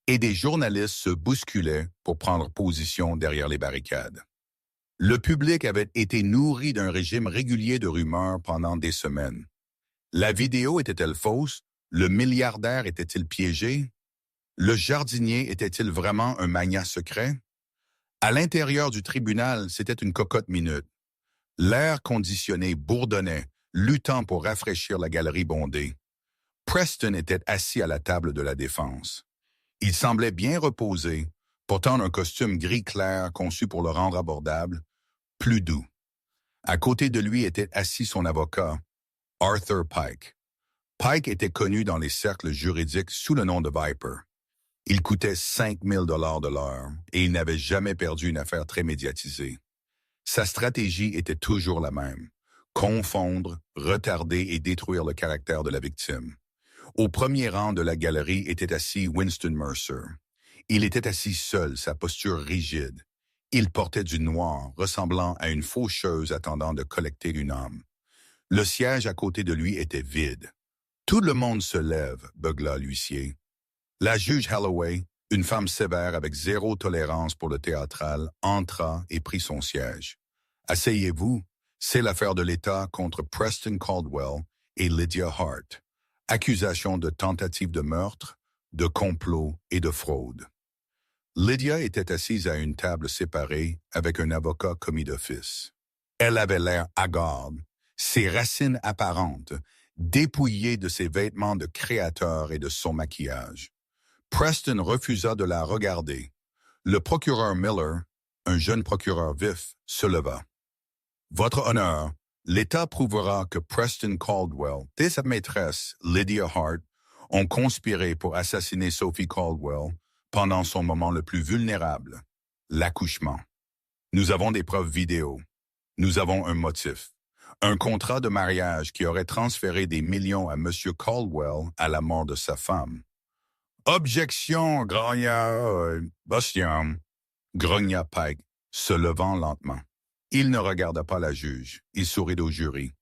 et des journalistes se bousculaient pour prendre position derrière les barricades. Le public avait été nourri d'un régime régulier de rumeurs pendant des semaines. La vidéo était-elle fausse? Le milliardaire était-il piégé? Le jardinier était-il vraiment un magnat secret? À l'intérieur du tribunal, c'était une cocotte minute. L'air conditionné bourdonnait, luttant pour rafraîchir la galerie bondée. Preston était assis à la table de la défense. Il semblait bien reposé, portant un costume gris clair conçu pour le rendre abordable, plus doux. À côté de lui était assis son avocat, Arthur Pike. Pike était connu dans les cercles juridiques sous le nom de Viper. Il coûtait 5 000 $ de l'heure et il n'avait jamais perdu une affaire très médiatisée. Sa stratégie était toujours la même, confondre, retarder et détruire le caractère de la victime. Au premier rang de la galerie était assis Winston Mercer. Il était assis seul, sa posture rigide. Il portait du noir, ressemblant à une faucheuse attendant de collecter une âme. Le siège à côté de lui était vide. « Tout le monde se lève », beugla l'huissier. La juge Holloway, une femme sévère avec zéro tolérance pour le théâtral, entra et prit son siège. « Asseyez-vous, c'est l'affaire de l'État contre Preston Caldwell et Lydia Hart. Accusation de tentative de meurtre, de complot et de fraude. » Lydia était assise à une table séparée avec un avocat commis d'office. Elle avait l'air hagarde, ses racines apparentes, dépouillée de ses vêtements de créateur et de son maquillage. Preston refusa de la regarder. Le procureur Miller, un jeune procureur vif, se leva. « Votre honneur, l'État prouvera que Preston Caldwell et sa maîtresse, Lydia Hart, ont conspiré pour assassiner Sophie Caldwell pendant son moment le plus vulnérable, l'accouchement. Nous avons des preuves vidéo. Nous avons un motif. Un contrat de mariage qui aurait transféré des millions à M. Caldwell à la mort de sa femme. Objection, Bastien, grogna Pike, se levant lentement. Il ne regarda pas la juge. Il sourit au jury.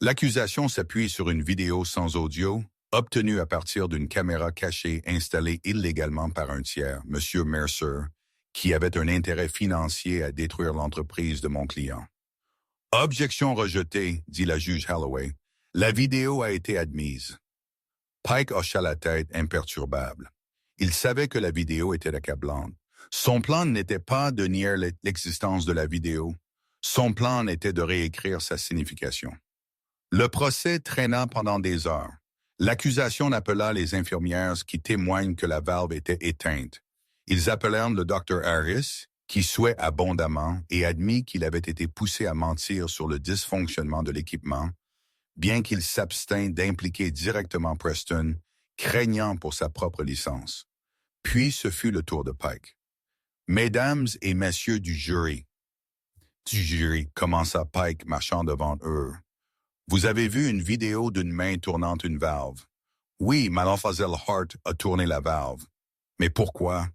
L'accusation s'appuie sur une vidéo sans audio, obtenue à partir d'une caméra cachée installée illégalement par un tiers, M. Mercer, qui avait un intérêt financier à détruire l'entreprise de mon client. Objection rejetée, dit la juge Holloway. La vidéo a été admise. Pike hocha la tête imperturbable. Il savait que la vidéo était accablante. Son plan n'était pas de nier l'existence de la vidéo. Son plan était de réécrire sa signification. Le procès traîna pendant des heures. L'accusation appela les infirmières qui témoignent que la valve était éteinte. Ils appelèrent le Dr. Harris, qui souhait abondamment et admit qu'il avait été poussé à mentir sur le dysfonctionnement de l'équipement, bien qu'il s'abstint d'impliquer directement Preston, craignant pour sa propre licence. Puis ce fut le tour de Pike. « Mesdames et messieurs du jury, commença Pike marchant devant eux. Vous avez vu une vidéo d'une main tournant une valve. Oui, Mademoiselle Hart a tourné la valve. Mais pourquoi?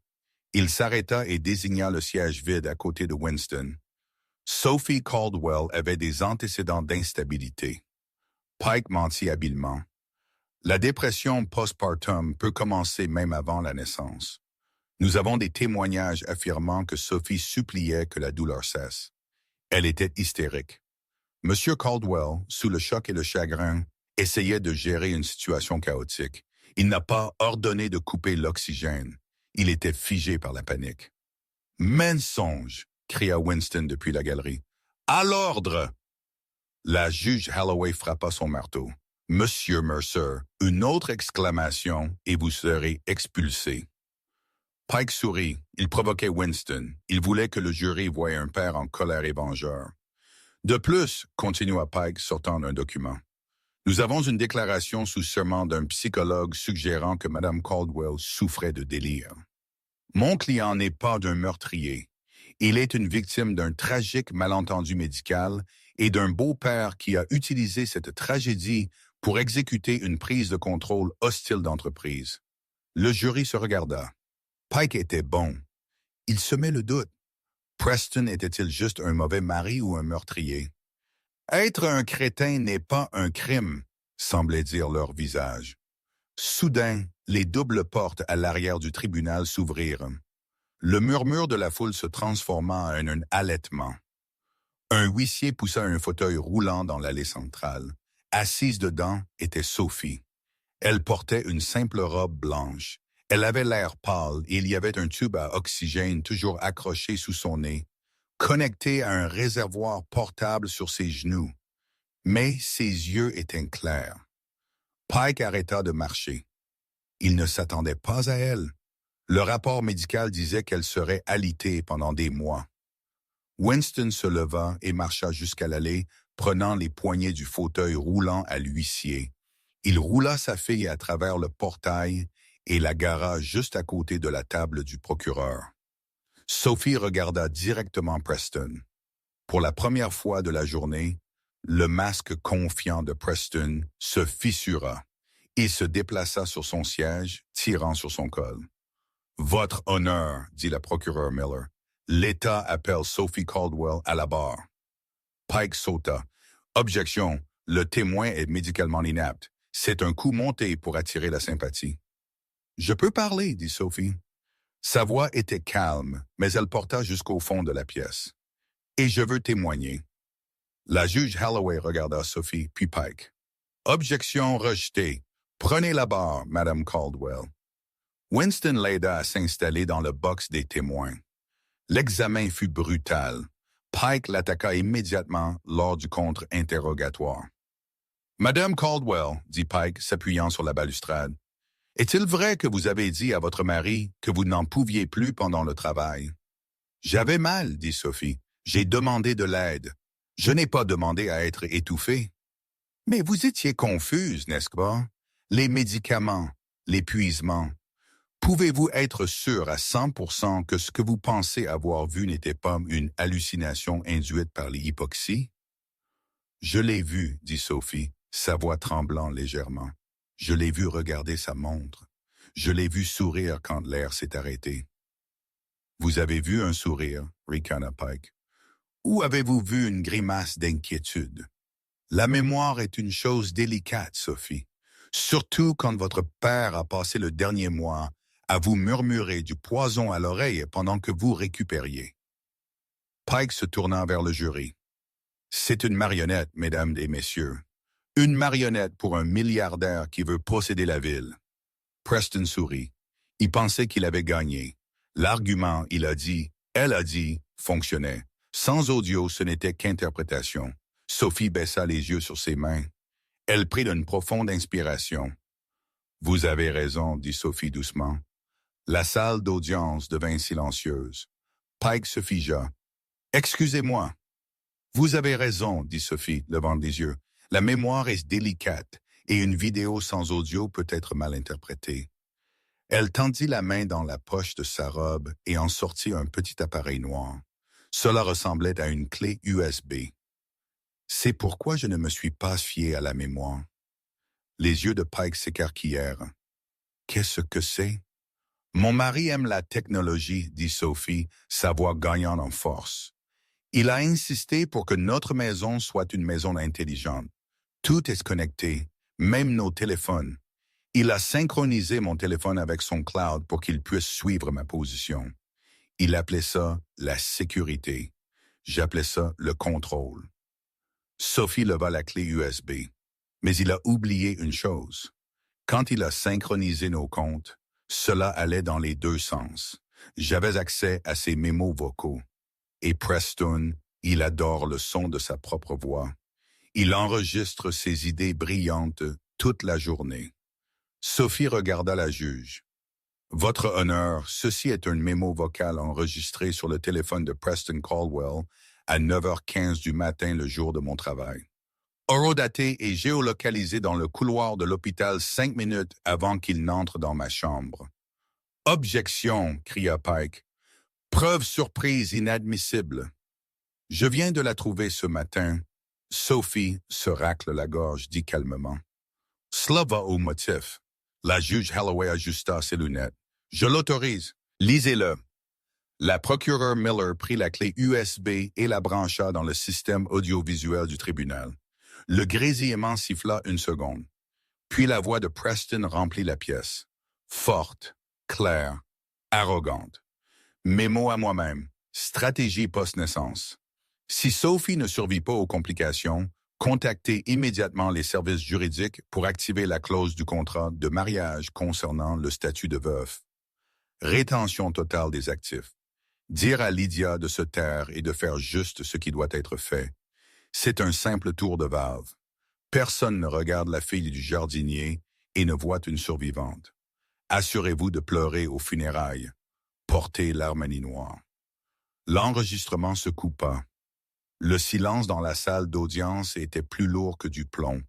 Il s'arrêta et désigna le siège vide à côté de Winston. Sophie Caldwell avait des antécédents d'instabilité. Pike mentit habilement. La dépression postpartum peut commencer même avant la naissance. Nous avons des témoignages affirmant que Sophie suppliait que la douleur cesse. Elle était hystérique. Monsieur Caldwell, sous le choc et le chagrin, essayait de gérer une situation chaotique. Il n'a pas ordonné de couper l'oxygène. Il était figé par la panique. « Mensonge !» cria Winston depuis la galerie. « À l'ordre !» La juge Holloway frappa son marteau. « Monsieur Mercer, une autre exclamation et vous serez expulsé. » Pike sourit. Il provoquait Winston. Il voulait que le jury voie un père en colère et vengeur. De plus, continua Pike sortant d'un document, nous avons une déclaration sous serment d'un psychologue suggérant que Mme Caldwell souffrait de délire. Mon client n'est pas d'un meurtrier. Il est une victime d'un tragique malentendu médical et d'un beau-père qui a utilisé cette tragédie pour exécuter une prise de contrôle hostile d'entreprise. Le jury se regarda. Pike était bon. Il semait le doute. Preston était-il juste un mauvais mari ou un meurtrier? Être un crétin n'est pas un crime, semblait dire leur visage. Soudain, les doubles portes à l'arrière du tribunal s'ouvrirent. Le murmure de la foule se transforma en un halètement. Un huissier poussa un fauteuil roulant dans l'allée centrale. Assise dedans était Sophie. Elle portait une simple robe blanche. Elle avait l'air pâle et il y avait un tube à oxygène toujours accroché sous son nez, connecté à un réservoir portable sur ses genoux. Mais ses yeux étaient clairs. Pike arrêta de marcher. Il ne s'attendait pas à elle. Le rapport médical disait qu'elle serait alitée pendant des mois. Winston se leva et marcha jusqu'à l'allée, prenant les poignées du fauteuil roulant à l'huissier. Il roula sa fille à travers le portail et la gara juste à côté de la table du procureur. Sophie regarda directement Preston. Pour la première fois de la journée, le masque confiant de Preston se fissura. Il se déplaça sur son siège, tirant sur son col. « Votre honneur, » dit la procureure Miller. « L'État appelle Sophie Caldwell à la barre. » Pike sauta. « Objection, le témoin est médicalement inapte. C'est un coup monté pour attirer la sympathie. »« Je peux parler, » dit Sophie. Sa voix était calme, mais elle porta jusqu'au fond de la pièce. « Et je veux témoigner. » La juge Holloway regarda Sophie, puis Pike. « Objection rejetée. Prenez la barre, Madame Caldwell. » Winston l'aida à s'installer dans le box des témoins. L'examen fut brutal. Pike l'attaqua immédiatement lors du contre-interrogatoire. « Madame Caldwell, » dit Pike, s'appuyant sur la balustrade, « est-il vrai que vous avez dit à votre mari que vous n'en pouviez plus pendant le travail? »« J'avais mal, » dit Sophie. « J'ai demandé de l'aide. Je n'ai pas demandé à être étouffée. »« Mais vous étiez confuse, n'est-ce pas? Les médicaments, l'épuisement. Pouvez-vous être sûr à 100% que ce que vous pensez avoir vu n'était pas une hallucination induite par l'hypoxie? Je l'ai vu, dit Sophie, sa voix tremblant légèrement. Je l'ai vu regarder sa montre. Je l'ai vu sourire quand l'air s'est arrêté. Vous avez vu un sourire, ricana Pike. Ou avez-vous vu une grimace d'inquiétude? La mémoire est une chose délicate, Sophie. Surtout quand votre père a passé le dernier mois à vous murmurer du poison à l'oreille pendant que vous récupériez. Pike se tourna vers le jury. C'est une marionnette, mesdames et messieurs. Une marionnette pour un milliardaire qui veut posséder la ville. Preston sourit. Il pensait qu'il avait gagné. L'argument, il a dit, elle a dit, fonctionnait. Sans audio, ce n'était qu'interprétation. Sophie baissa les yeux sur ses mains. Elle prit une profonde inspiration. Vous avez raison, dit Sophie doucement. La salle d'audience devint silencieuse. Pike se figea. Excusez-moi. Vous avez raison, dit Sophie, levant les yeux. La mémoire est délicate et une vidéo sans audio peut être mal interprétée. Elle tendit la main dans la poche de sa robe et en sortit un petit appareil noir. Cela ressemblait à une clé USB. C'est pourquoi je ne me suis pas fié à la mémoire. Les yeux de Pike s'écarquillèrent. Qu'est-ce que c'est? Mon mari aime la technologie, dit Sophie, sa voix gagnant en force. Il a insisté pour que notre maison soit une maison intelligente. Tout est connecté, même nos téléphones. Il a synchronisé mon téléphone avec son cloud pour qu'il puisse suivre ma position. Il appelait ça la sécurité. J'appelais ça le contrôle. Sophie leva la clé USB. Mais il a oublié une chose. Quand il a synchronisé nos comptes, cela allait dans les deux sens. J'avais accès à ses mémos vocaux. Et Preston, il adore le son de sa propre voix. Il enregistre ses idées brillantes toute la journée. Sophie regarda la juge. Votre honneur, ceci est un mémo vocal enregistré sur le téléphone de Preston Caldwell à 9h15 du matin le jour de mon travail. Horodaté et géolocalisé dans le couloir de l'hôpital 5 minutes avant qu'il n'entre dans ma chambre. Objection, cria Pike. Preuve surprise inadmissible. Je viens de la trouver ce matin. Sophie se racle la gorge, dit calmement. Cela va au motif. La juge Holloway ajusta ses lunettes. Je l'autorise. Lisez-le. La procureure Miller prit la clé USB et la brancha dans le système audiovisuel du tribunal. Le grésillement siffla une seconde. Puis la voix de Preston remplit la pièce. Forte, claire, arrogante. Mémo à moi-même. Stratégie post-naissance. Si Sophie ne survit pas aux complications, contactez immédiatement les services juridiques pour activer la clause du contrat de mariage concernant le statut de veuf. Rétention totale des actifs. Dire à Lydia de se taire et de faire juste ce qui doit être fait. C'est un simple tour de valve. Personne ne regarde la fille du jardinier et ne voit une survivante. Assurez-vous de pleurer aux funérailles. Portez l'harmonie noire. L'enregistrement se coupa. Le silence dans la salle d'audience était plus lourd que du plomb.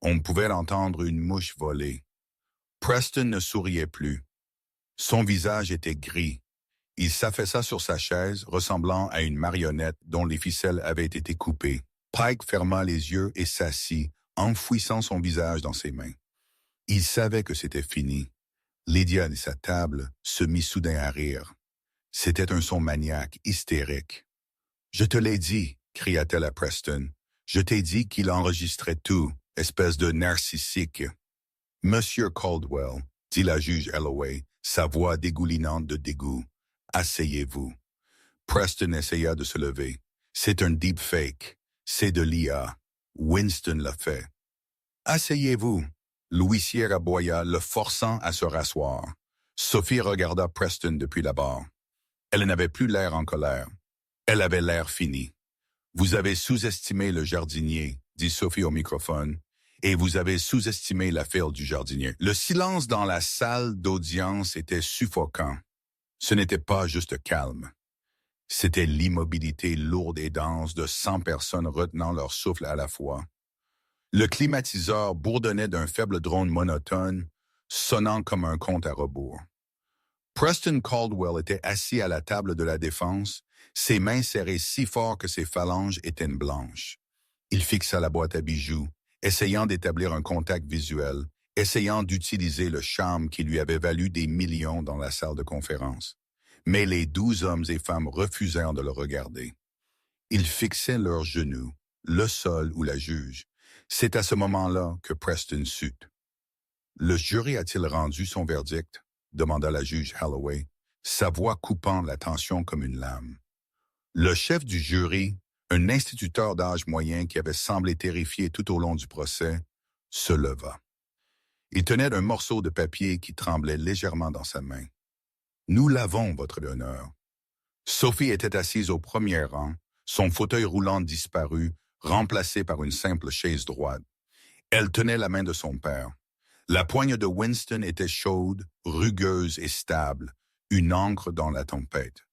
On pouvait entendre une mouche voler. Preston ne souriait plus. Son visage était gris. Il s'affaissa sur sa chaise, ressemblant à une marionnette dont les ficelles avaient été coupées. Pike ferma les yeux et s'assit, enfouissant son visage dans ses mains. Il savait que c'était fini. Lydia de sa table se mit soudain à rire. C'était un son maniaque, hystérique. « Je te l'ai dit », cria-t-elle à Preston. « Je t'ai dit qu'il enregistrait tout, espèce de narcissique. »« Monsieur Caldwell, » dit la juge Holloway, sa voix dégoulinante de dégoût. « Asseyez-vous. » Preston essaya de se lever. « C'est un deepfake. C'est de l'IA. Winston l'a fait. »« Asseyez-vous. » L'huissier aboya, le forçant à se rasseoir. Sophie regarda Preston depuis la barre. Elle n'avait plus l'air en colère. Elle avait l'air finie. « Vous avez sous-estimé le jardinier, » dit Sophie au microphone, « et vous avez sous-estimé l'affaire du jardinier. » Le silence dans la salle d'audience était suffocant. Ce n'était pas juste calme. C'était l'immobilité lourde et dense de 100 personnes retenant leur souffle à la fois. Le climatiseur bourdonnait d'un faible drone monotone, sonnant comme un compte à rebours. Preston Caldwell était assis à la table de la défense, ses mains serrées si fort que ses phalanges étaient blanches. Il fixa la boîte à bijoux, essayant d'établir un contact visuel, essayant d'utiliser le charme qui lui avait valu des millions dans la salle de conférence. Mais les 12 hommes et femmes refusèrent de le regarder. Ils fixaient leurs genoux, le sol ou la juge. C'est à ce moment-là que Preston sut. « Le jury a-t-il rendu son verdict? » demanda la juge Holloway, sa voix coupant la tension comme une lame. Le chef du jury, un instituteur d'âge moyen qui avait semblé terrifié tout au long du procès, se leva. Il tenait un morceau de papier qui tremblait légèrement dans sa main. « Nous l'avons, votre honneur. » Sophie était assise au premier rang, son fauteuil roulant disparu, remplacé par une simple chaise droite. Elle tenait la main de son père. La poigne de Winston était chaude, rugueuse et stable, une ancre dans la tempête.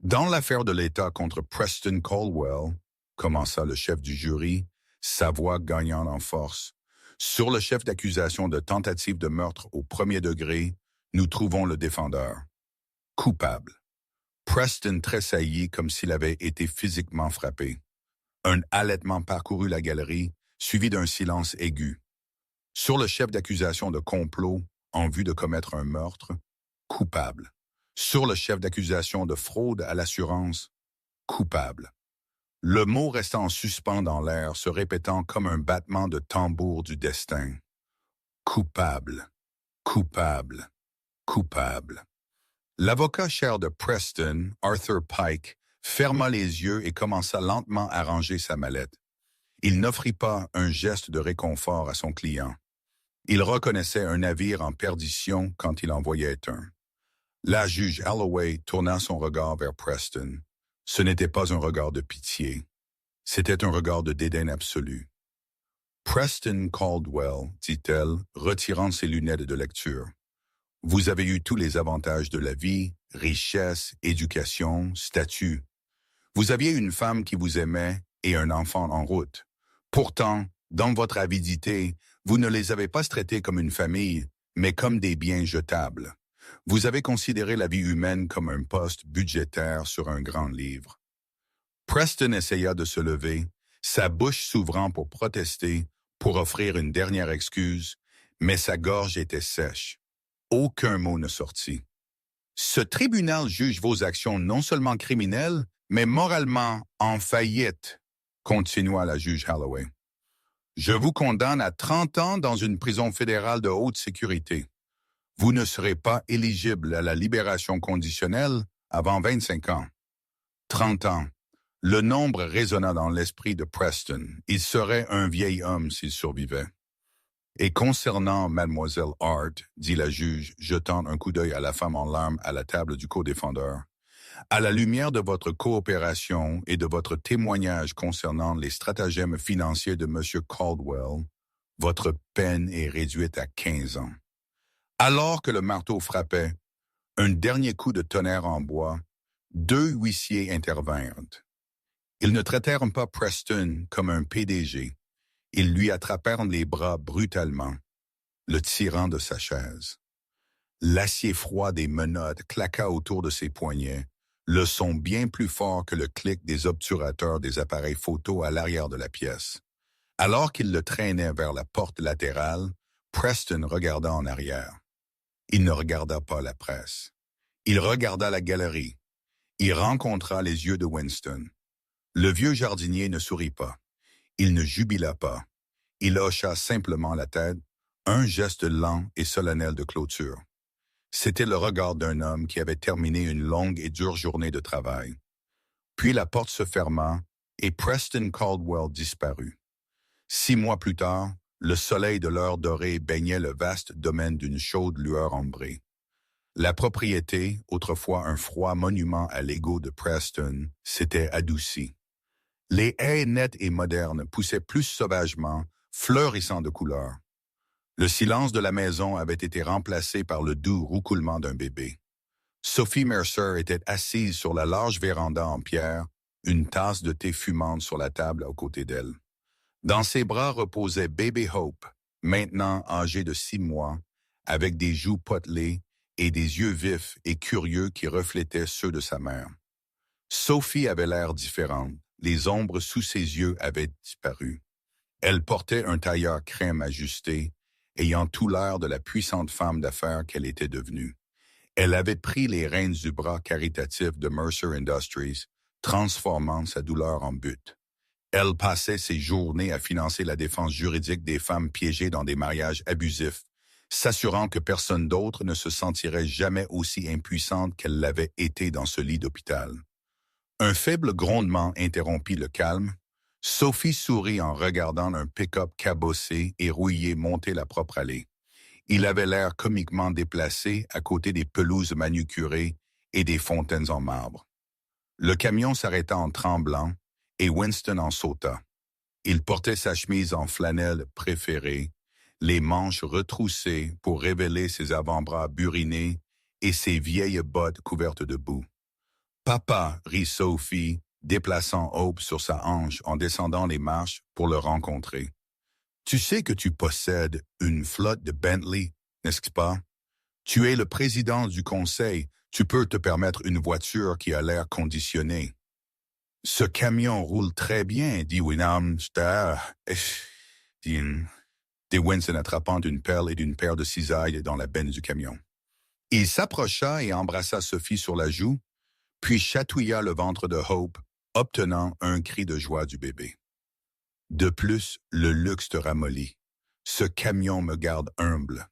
Dans l'affaire de l'État contre Preston Caldwell, commença le chef du jury, sa voix gagnant en force. Sur le chef d'accusation de tentative de meurtre au premier degré, nous trouvons le défendeur. Coupable. Preston tressaillit comme s'il avait été physiquement frappé. Un halètement parcourut la galerie, suivi d'un silence aigu. Sur le chef d'accusation de complot, en vue de commettre un meurtre, coupable. Sur le chef d'accusation de fraude à l'assurance, coupable. Le mot restant en suspens dans l'air, se répétant comme un battement de tambour du destin. Coupable, coupable, coupable. L'avocat cher de Preston, Arthur Pike, ferma les yeux et commença lentement à ranger sa mallette. Il n'offrit pas un geste de réconfort à son client. Il reconnaissait un navire en perdition quand il en voyait un. La juge Holloway tourna son regard vers Preston. Ce n'était pas un regard de pitié. C'était un regard de dédain absolu. « Preston Caldwell, dit-elle, retirant ses lunettes de lecture. Vous avez eu tous les avantages de la vie, richesse, éducation, statut. Vous aviez une femme qui vous aimait et un enfant en route. Pourtant, dans votre avidité, vous ne les avez pas traités comme une famille, mais comme des biens jetables. Vous avez considéré la vie humaine comme un poste budgétaire sur un grand livre. » Preston essaya de se lever, sa bouche s'ouvrant pour protester, pour offrir une dernière excuse, mais sa gorge était sèche. Aucun mot ne sortit. « Ce tribunal juge vos actions non seulement criminelles, mais moralement en faillite, » continua la juge Holloway. « Je vous condamne à 30 ans dans une prison fédérale de haute sécurité. Vous ne serez pas éligible à la libération conditionnelle avant 25 ans. 30 ans. Le nombre résonna dans l'esprit de Preston. Il serait un vieil homme s'il survivait. Et concernant mademoiselle Hart, dit la juge, jetant un coup d'œil à la femme en larmes à la table du co-défendeur, à la lumière de votre coopération et de votre témoignage concernant les stratagèmes financiers de M. Caldwell, votre peine est réduite à 15 ans. Alors que le marteau frappait, un dernier coup de tonnerre en bois, 2 huissiers intervinrent. Ils ne traitèrent pas Preston comme un PDG. Ils lui attrapèrent les bras brutalement, le tirant de sa chaise. L'acier froid des menottes claqua autour de ses poignets, le son bien plus fort que le clic des obturateurs des appareils photo à l'arrière de la pièce. Alors qu'il le traînait vers la porte latérale, Preston regarda en arrière. Il ne regarda pas la presse. Il regarda la galerie. Il rencontra les yeux de Winston. Le vieux jardinier ne sourit pas. Il ne jubila pas. Il hocha simplement la tête, un geste lent et solennel de clôture. C'était le regard d'un homme qui avait terminé une longue et dure journée de travail. Puis la porte se ferma et Preston Caldwell disparut. 6 mois plus tard, le soleil de l'heure dorée baignait le vaste domaine d'une chaude lueur ambrée. La propriété, autrefois un froid monument à l'ego de Preston, s'était adoucie. Les haies nettes et modernes poussaient plus sauvagement, fleurissant de couleurs. Le silence de la maison avait été remplacé par le doux roucoulement d'un bébé. Sophie Mercer était assise sur la large véranda en pierre, une tasse de thé fumante sur la table à côté d'elle. Dans ses bras reposait Baby Hope, maintenant âgée de 6 mois, avec des joues potelées et des yeux vifs et curieux qui reflétaient ceux de sa mère. Sophie avait l'air différente. Les ombres sous ses yeux avaient disparu. Elle portait un tailleur crème ajusté, ayant tout l'air de la puissante femme d'affaires qu'elle était devenue. Elle avait pris les rênes du bras caritatif de Mercer Industries, transformant sa douleur en but. Elle passait ses journées à financer la défense juridique des femmes piégées dans des mariages abusifs, s'assurant que personne d'autre ne se sentirait jamais aussi impuissante qu'elle l'avait été dans ce lit d'hôpital. Un faible grondement interrompit le calme. Sophie sourit en regardant un pick-up cabossé et rouillé monter la propre allée. Il avait l'air comiquement déplacé à côté des pelouses manucurées et des fontaines en marbre. Le camion s'arrêta en tremblant et Winston en sauta. Il portait sa chemise en flanelle préférée, les manches retroussées pour révéler ses avant-bras burinés et ses vieilles bottes couvertes de boue. « Papa » rit Sophie, déplaçant Hope sur sa hanche en descendant les marches pour le rencontrer. « Tu sais que tu possèdes une flotte de Bentley, n'est-ce pas? Tu es le président du conseil, tu peux te permettre une voiture qui a l'air conditionné. »« Ce camion roule très bien, dit Winham. Dit Winston attrapant une perle et d'une paire de cisailles dans la benne du camion. Il s'approcha et embrassa Sophie sur la joue, puis chatouilla le ventre de Hope, obtenant un cri de joie du bébé. « De plus, le luxe te ramollit. Ce camion me garde humble. »«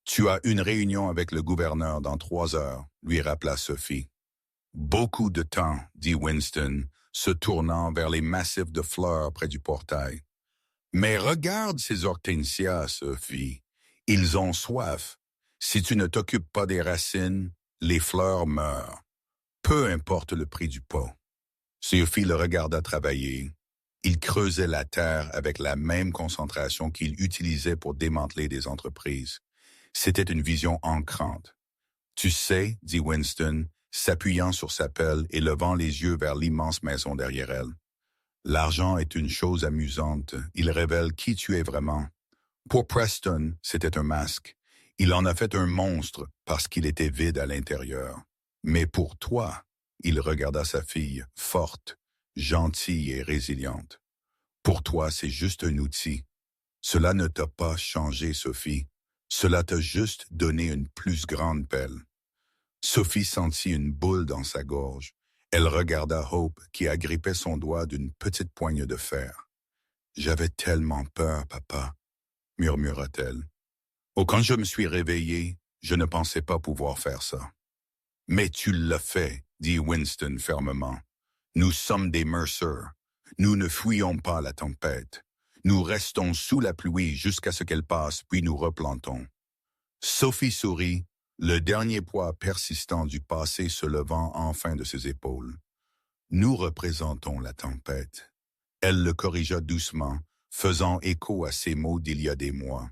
Tu as une réunion avec le gouverneur dans 3 heures, » lui rappela Sophie. « Beaucoup de temps, » dit Winston, se tournant vers les massifs de fleurs près du portail. « Mais regarde ces hortensias, Sophie. Ils ont soif. Si tu ne t'occupes pas des racines, les fleurs meurent. Peu importe le prix du pot. » Sophie le regarda travailler. Il creusait la terre avec la même concentration qu'il utilisait pour démanteler des entreprises. C'était une vision ancrante. « Tu sais, » dit Winston, s'appuyant sur sa pelle et levant les yeux vers l'immense maison derrière elle. « L'argent est une chose amusante. Il révèle qui tu es vraiment. Pour Preston, c'était un masque. Il en a fait un monstre parce qu'il était vide à l'intérieur. Mais pour toi, » il regarda sa fille, forte, gentille et résiliente. « Pour toi, c'est juste un outil. Cela ne t'a pas changé, Sophie. Cela t'a juste donné une plus grande pelle. » Sophie sentit une boule dans sa gorge. Elle regarda Hope qui agrippait son doigt d'une petite poigne de fer. « J'avais tellement peur, papa, » murmura-t-elle. « Oh, quand je me suis réveillée, je ne pensais pas pouvoir faire ça. »« Mais tu l'as fait, » dit Winston fermement. « Nous sommes des Mercer. Nous ne fuyons pas la tempête. Nous restons sous la pluie jusqu'à ce qu'elle passe, puis nous replantons. » Sophie sourit, le dernier poids persistant du passé se levant enfin de ses épaules. « Nous représentons la tempête. » Elle le corrigea doucement, faisant écho à ses mots d'il y a des mois.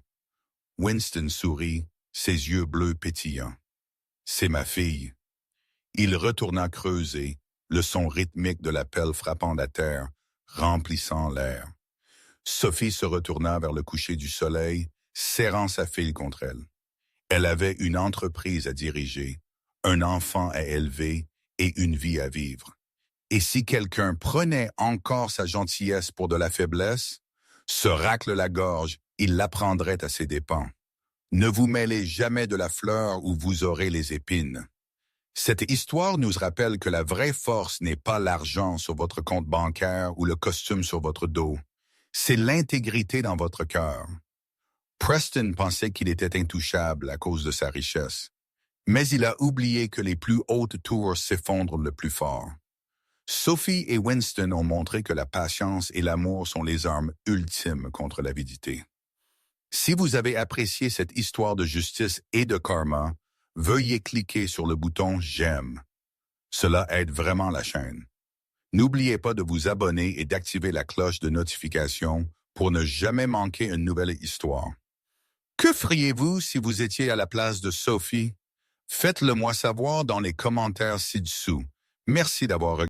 Winston sourit, ses yeux bleus pétillants. « C'est ma fille. » Il retourna creuser, le son rythmique de la pelle frappant la terre, remplissant l'air. Sophie se retourna vers le coucher du soleil, serrant sa fille contre elle. Elle avait une entreprise à diriger, un enfant à élever et une vie à vivre. Et si quelqu'un prenait encore sa gentillesse pour de la faiblesse, se racle la gorge, il l'apprendrait à ses dépens. Ne vous mêlez jamais de la fleur où vous aurez les épines. Cette histoire nous rappelle que la vraie force n'est pas l'argent sur votre compte bancaire ou le costume sur votre dos. C'est l'intégrité dans votre cœur. Preston pensait qu'il était intouchable à cause de sa richesse, mais il a oublié que les plus hautes tours s'effondrent le plus fort. Sophie et Winston ont montré que la patience et l'amour sont les armes ultimes contre l'avidité. Si vous avez apprécié cette histoire de justice et de karma, veuillez cliquer sur le bouton « J'aime ». Cela aide vraiment la chaîne. N'oubliez pas de vous abonner et d'activer la cloche de notification pour ne jamais manquer une nouvelle histoire. Que feriez-vous si vous étiez à la place de Sophie? Faites-le moi savoir dans les commentaires ci-dessous. Merci d'avoir regardé.